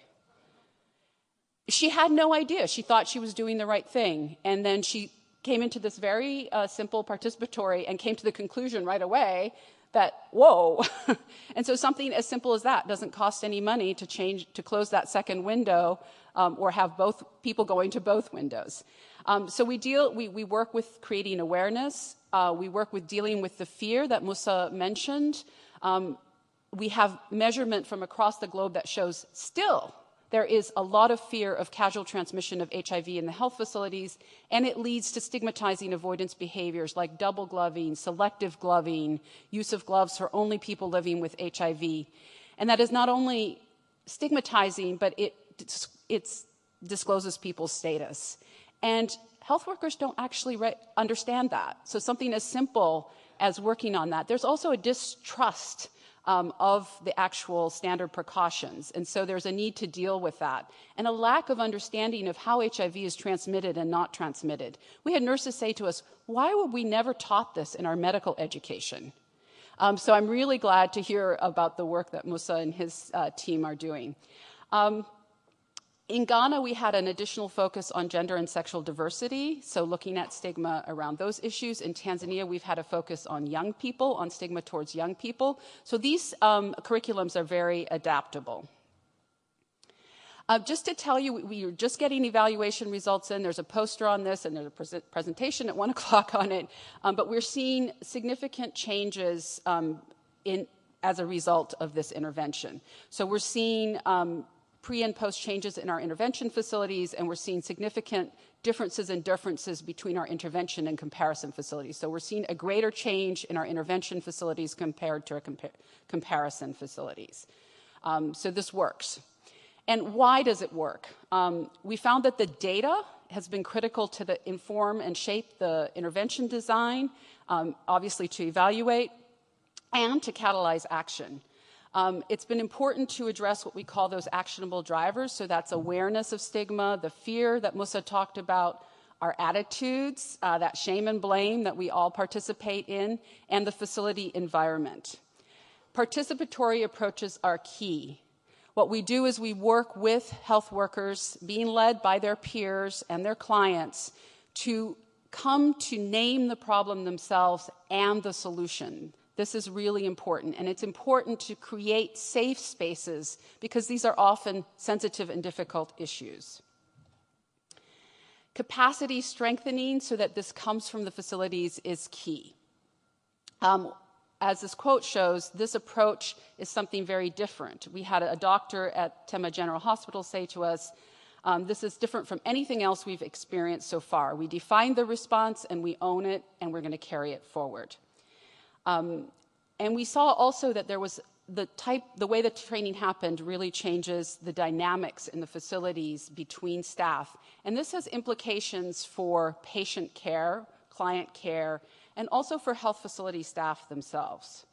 She had no idea. She thought she was doing the right thing. And then she came into this very simple participatory and came to the conclusion right away that, whoa. And so something as simple as that doesn't cost any money to close that second window or have both people going to both windows. So we work with creating awareness. We work with dealing with the fear that Musa mentioned. We have measurement from across the globe that shows still there is a lot of fear of casual transmission of HIV in the health facilities, and it leads to stigmatizing avoidance behaviors like double gloving, selective gloving, use of gloves for only people living with HIV. And that is not only stigmatizing, but it discloses people's status. And health workers don't actually understand that. So something as simple as working on that. There's also a distrust of the actual standard precautions. And so there's a need to deal with that. And a lack of understanding of how HIV is transmitted and not transmitted. We had nurses say to us, why were we never taught this in our medical education? So I'm really glad to hear about the work that Musa and his team are doing. In Ghana, we had an additional focus on gender and sexual diversity, so looking at stigma around those issues. In Tanzania, we've had a focus on young people, on stigma towards young people. So these curriculums are very adaptable. Just to tell you, we are just getting evaluation results in. There's a poster on this, and there's a presentation at 1 o'clock on it. But we're seeing significant changes in as a result of this intervention. So we're seeing pre and post changes in our intervention facilities, and we're seeing significant differences between our intervention and comparison facilities. So we're seeing a greater change in our intervention facilities compared to our comparison facilities. So this works. And why does it work? We found that the data has been critical to inform and shape the intervention design, obviously to evaluate and to catalyze action. It's been important to address what we call those actionable drivers. So that's awareness of stigma, the fear that Musa talked about, our attitudes, that shame and blame that we all participate in, and the facility environment. Participatory approaches are key. What we do is we work with health workers, being led by their peers and their clients, to come to name the problem themselves and the solution. This is really important, and it's important to create safe spaces because these are often sensitive and difficult issues. Capacity strengthening so that this comes from the facilities is key. As this quote shows, this approach is something very different. We had a doctor at Tema General Hospital say to us, this is different from anything else we've experienced so far. We define the response and we own it and we're going to carry it forward. And we saw also that there was the way the training happened really changes the dynamics in the facilities between staff. And this has implications for patient care, client care, and also for health facility staff themselves.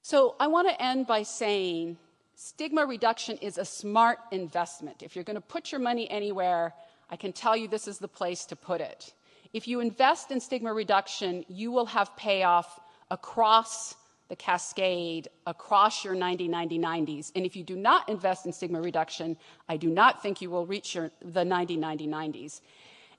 So I want to end by saying stigma reduction is a smart investment. If you're going to put your money anywhere, I can tell you this is the place to put it. If you invest in stigma reduction, you will have payoff across the cascade, across your 90-90-90s. And if you do not invest in stigma reduction, I do not think you will reach the 90-90-90s.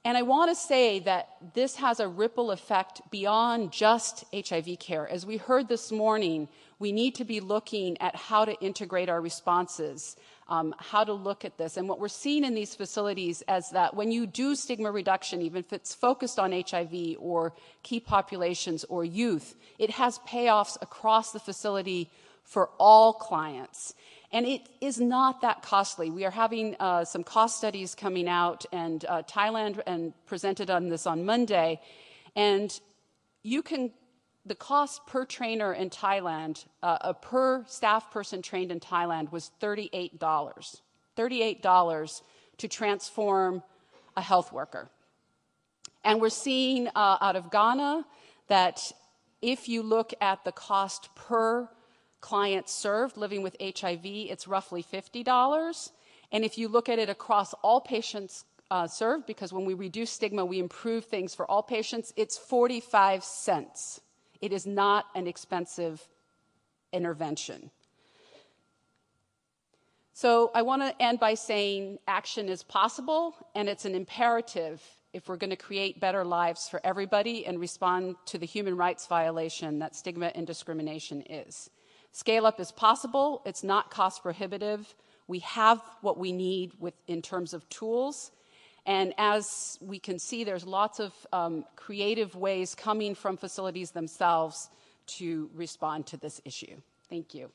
And I want to say that this has a ripple effect beyond just HIV care. As we heard this morning, we need to be looking at how to integrate our responses, how to look at this. And what we're seeing in these facilities is that when you do stigma reduction, even if it's focused on HIV or key populations or youth, it has payoffs across the facility for all clients. And it is not that costly. We are having some cost studies coming out, and Thailand presented on this on Monday. And the cost per trainer in Thailand, per staff person trained in Thailand was $38. $38 to transform a health worker. And we're seeing out of Ghana that if you look at the cost per client served living with HIV, it's roughly $50. And if you look at it across all patients served, because when we reduce stigma, we improve things for all patients, it's 45 cents. It is not an expensive intervention. So I want to end by saying action is possible, and it's an imperative if we're going to create better lives for everybody and respond to the human rights violation that stigma and discrimination is. Scale up is possible. It's not cost prohibitive. We have what we need in terms of tools. And as we can see, there's lots of creative ways coming from facilities themselves to respond to this issue. Thank you.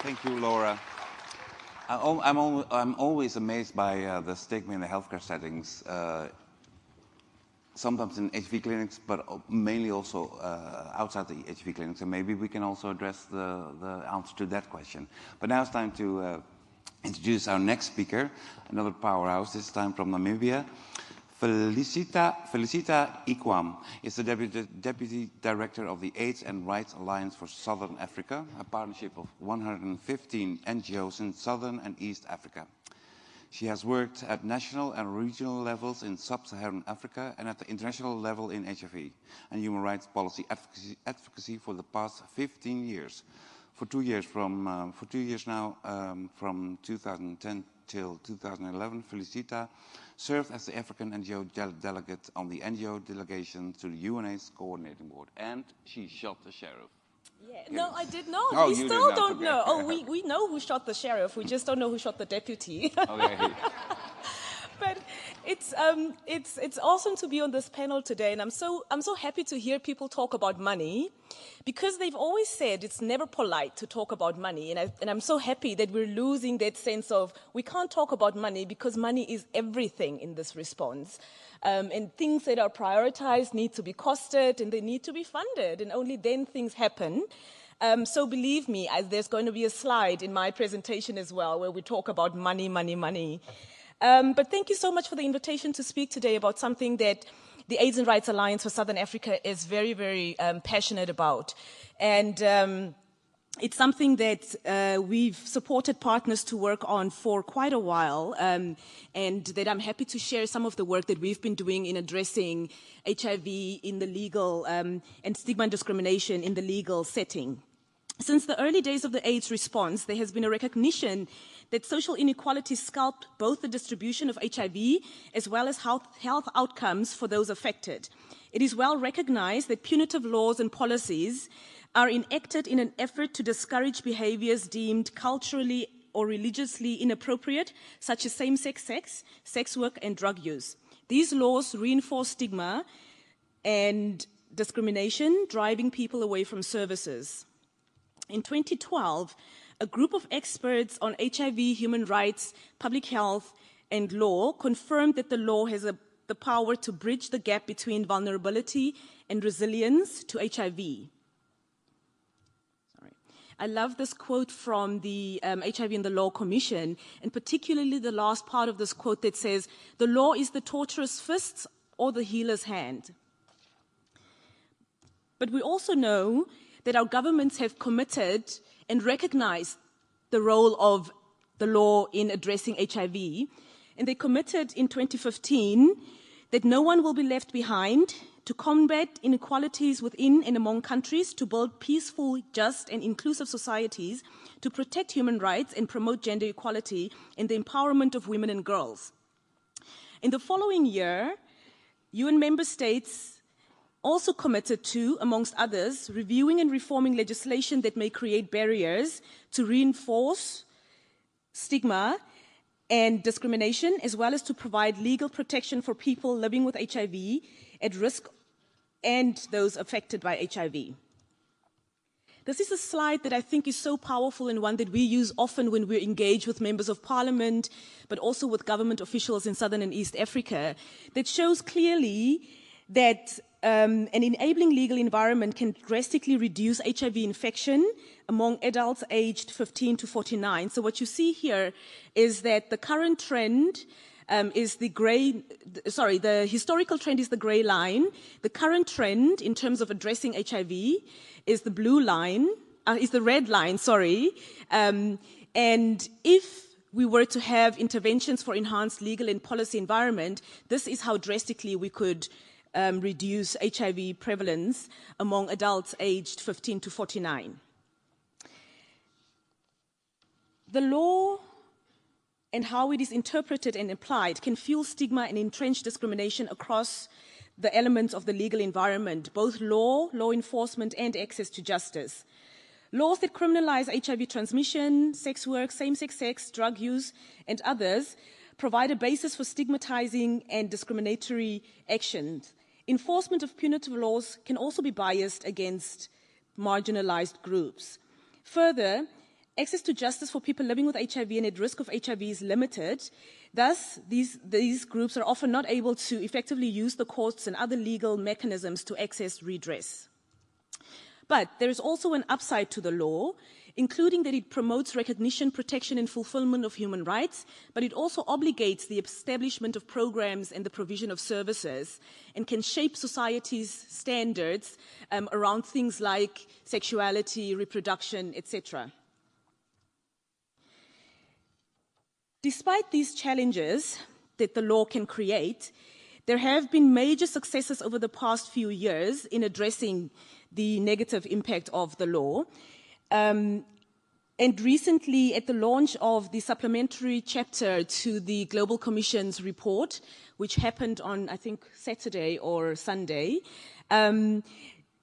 Thank you, Laura. I'm always amazed by the stigma in the healthcare settings. Sometimes in HIV clinics, but mainly also outside the HIV clinics. And maybe we can also address the answer to that question. But now it's time to introduce our next speaker, another powerhouse, this time from Namibia. Felicita Ikwam is the Deputy Director of the AIDS and Rights Alliance for Southern Africa, a partnership of 115 NGOs in Southern and East Africa. She has worked at national and regional levels in sub-Saharan Africa and at the international level in HIV and human rights policy advocacy for the past 15 years. For 2 years now, from 2010 till 2011, Felicita served as the African NGO delegate on the NGO delegation to the UNA's coordinating board, and she shot the sheriff. Yeah. No, I did not. Oh, we still don't okay. know. Oh, we know who shot the sheriff. We just don't know who shot the deputy. Okay. But It's awesome to be on this panel today, and I'm so happy to hear people talk about money, because they've always said it's never polite to talk about money, and I'm so happy that we're losing that sense of we can't talk about money because money is everything in this response, and things that are prioritized need to be costed and they need to be funded, and only then things happen. So believe me, there's going to be a slide in my presentation as well where we talk about money, money, money. But thank you so much for the invitation to speak today about something that the AIDS and Rights Alliance for Southern Africa is very, very passionate about. And it's something that we've supported partners to work on for quite a while, and that I'm happy to share some of the work that we've been doing in addressing HIV in the legal and stigma and discrimination in the legal setting. Since the early days of the AIDS response, there has been a recognition that social inequalities sculpt both the distribution of HIV as well as health outcomes for those affected. It is well recognized that punitive laws and policies are enacted in an effort to discourage behaviors deemed culturally or religiously inappropriate, such as same-sex sex, sex work, and drug use. These laws reinforce stigma and discrimination, driving people away from services. In 2012, a group of experts on HIV, human rights, public health, and law confirmed that the law has the power to bridge the gap between vulnerability and resilience to HIV. I love this quote from the HIV and the Law Commission, and particularly the last part of this quote that says, "The law is the torturer's fist or the healer's hand." But we also know that our governments have committed and recognized the role of the law in addressing HIV. And they committed in 2015 that no one will be left behind, to combat inequalities within and among countries, to build peaceful, just, and inclusive societies, to protect human rights and promote gender equality and the empowerment of women and girls. In the following year, UN member states also committed to, amongst others, reviewing and reforming legislation that may create barriers to reinforce stigma and discrimination, as well as to provide legal protection for people living with HIV at risk and those affected by HIV. This is a slide that I think is so powerful, and one that we use often when we engage with members of parliament, but also with government officials in Southern and East Africa, that shows clearly that an enabling legal environment can drastically reduce HIV infection among adults aged 15 to 49. So what you see here is that the current trend is the historical trend is the gray line. The current trend in terms of addressing HIV is the blue line, is the red line, sorry. And if we were to have interventions for enhanced legal and policy environment, this is how drastically we could reduce HIV prevalence among adults aged 15 to 49. The law and how it is interpreted and applied can fuel stigma and entrench discrimination across the elements of the legal environment, both law enforcement, and access to justice. Laws that criminalize HIV transmission, sex work, same-sex sex, drug use, and others provide a basis for stigmatizing and discriminatory actions. Enforcement of punitive laws can also be biased against marginalized groups. Further, access to justice for people living with HIV and at risk of HIV is limited. Thus, these groups are often not able to effectively use the courts and other legal mechanisms to access redress. But there is also an upside to the law, including that it promotes recognition, protection, and fulfillment of human rights, but it also obligates the establishment of programs and the provision of services, and can shape society's standards around things like sexuality, reproduction, etc. Despite these challenges that the law can create, there have been major successes over the past few years in addressing the negative impact of the law. And recently, at the launch of the supplementary chapter to the Global Commission's report, which happened on, I think, Saturday or Sunday,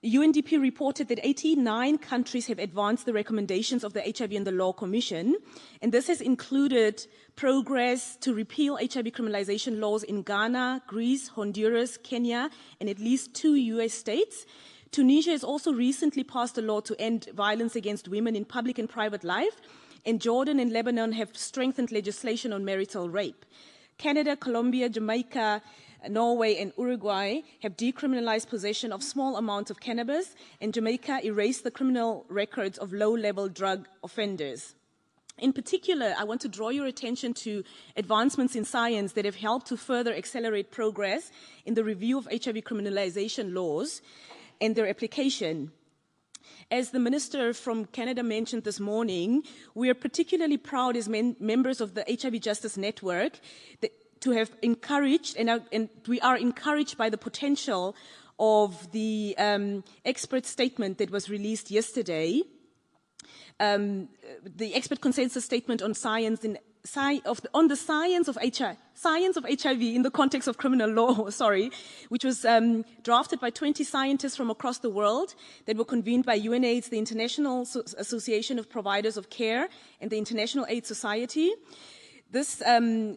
UNDP reported that 89 countries have advanced the recommendations of the HIV and the Law Commission, and this has included progress to repeal HIV criminalization laws in Ghana, Greece, Honduras, Kenya, and at least 2 US states. Tunisia has also recently passed a law to end violence against women in public and private life, and Jordan and Lebanon have strengthened legislation on marital rape. Canada, Colombia, Jamaica, Norway and Uruguay have decriminalized possession of small amounts of cannabis, and Jamaica erased the criminal records of low-level drug offenders. In particular, I want to draw your attention to advancements in science that have helped to further accelerate progress in the review of HIV criminalization laws and their application. As the Minister from Canada mentioned this morning, we are particularly proud as members of the HIV Justice Network to have encouraged, and we are encouraged by the potential of the expert statement that was released yesterday, the expert consensus statement on science on the science of HIV in the context of criminal law, which was drafted by 20 scientists from across the world that were convened by UNAIDS, the International Association of Providers of Care, and the International AIDS Society. This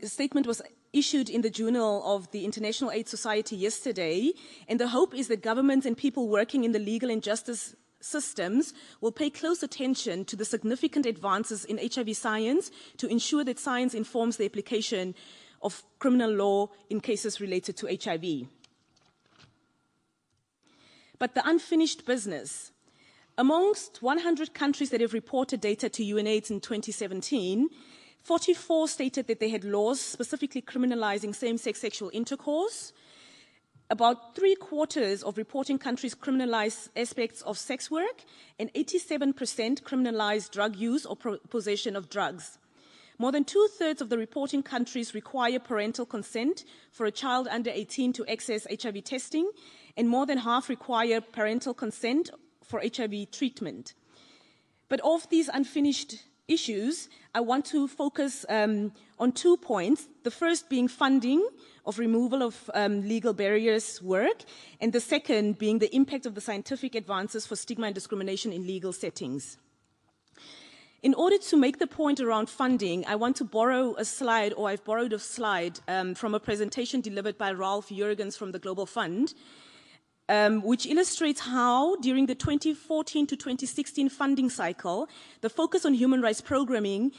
statement was issued in the Journal of the International AIDS Society yesterday, and the hope is that governments and people working in the legal and justice systems will pay close attention to the significant advances in HIV science to ensure that science informs the application of criminal law in cases related to HIV. But the unfinished business. Amongst 100 countries that have reported data to UNAIDS in 2017, 44 stated that they had laws specifically criminalizing same-sex sexual intercourse. About 3/4 of reporting countries criminalize aspects of sex work, and 87% criminalize drug use or possession of drugs. More than 2/3 of the reporting countries require parental consent for a child under 18 to access HIV testing, and more than half require parental consent for HIV treatment. But of these unfinished issues, I want to focus on 2 points, the first being funding of removal of legal barriers work, and the second being the impact of the scientific advances for stigma and discrimination in legal settings. In order to make the point around funding, I want to borrow a slide, or I've borrowed a slide from a presentation delivered by Ralph Jurgens from the Global Fund, which illustrates how, during the 2014 to 2016 funding cycle, the focus on human rights programming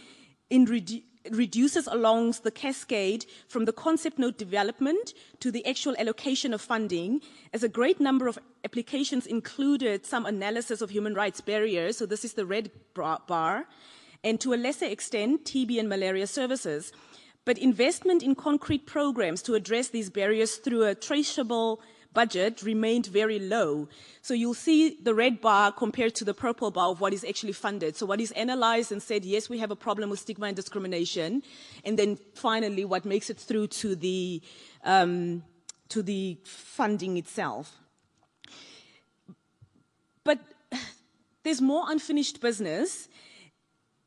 reduces along the cascade from the concept note development to the actual allocation of funding, as a great number of applications included some analysis of human rights barriers, so this is the red bar, and to a lesser extent, TB and malaria services. But investment in concrete programs to address these barriers through a traceable budget remained very low. So you'll see the red bar compared to the purple bar of what is actually funded. So what is analyzed and said, yes, we have a problem with stigma and discrimination, and then finally what makes it through to the funding itself. But there's more unfinished business,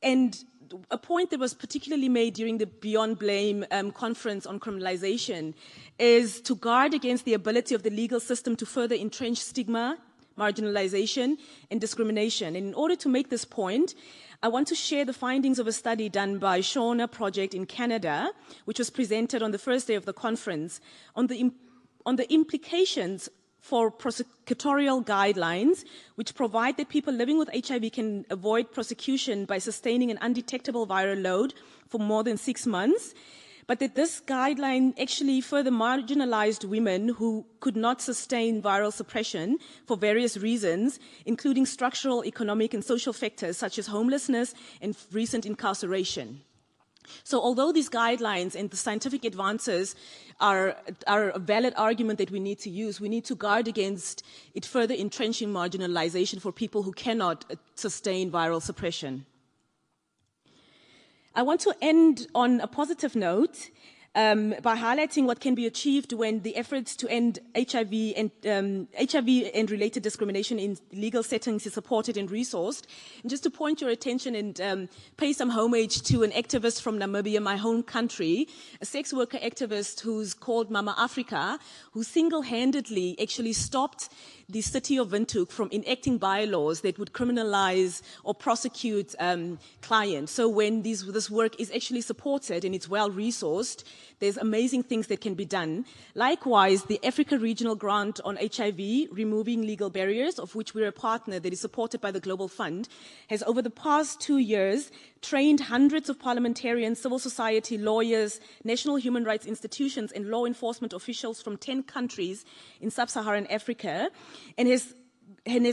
and a point that was particularly made during the Beyond Blame conference on criminalization is to guard against the ability of the legal system to further entrench stigma, marginalization, and discrimination. And in order to make this point, I want to share the findings of a study done by Shauna Project in Canada, which was presented on the first day of the conference, on the implications for prosecutorial guidelines, which provide that people living with HIV can avoid prosecution by sustaining an undetectable viral load for more than 6 months, but that this guideline actually further marginalized women who could not sustain viral suppression for various reasons, including structural, economic, and social factors such as homelessness and recent incarceration. So although these guidelines and the scientific advances are a valid argument that we need to use, we need to guard against it further entrenching marginalization for people who cannot sustain viral suppression. I want to end on a positive note. by highlighting what can be achieved when the efforts to end HIV and related discrimination in legal settings is supported and resourced. And just to point your attention and pay some homage to an activist from Namibia, my home country, a sex worker activist who's called Mama Africa, who single-handedly actually stopped the city of Windhoek from enacting bylaws that would criminalize or prosecute clients. So when this work is actually supported and it's well-resourced, there's amazing things that can be done. Likewise, the Africa Regional Grant on HIV, Removing Legal Barriers, of which we're a partner that is supported by the Global Fund, has over the past 2 years trained hundreds of parliamentarians, civil society, lawyers, national human rights institutions, and law enforcement officials from 10 countries in sub-Saharan Africa, and has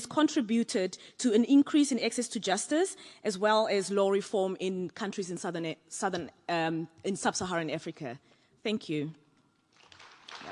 contributed to an increase in access to justice as well as law reform in countries in sub-Saharan Africa. Thank you. Yeah.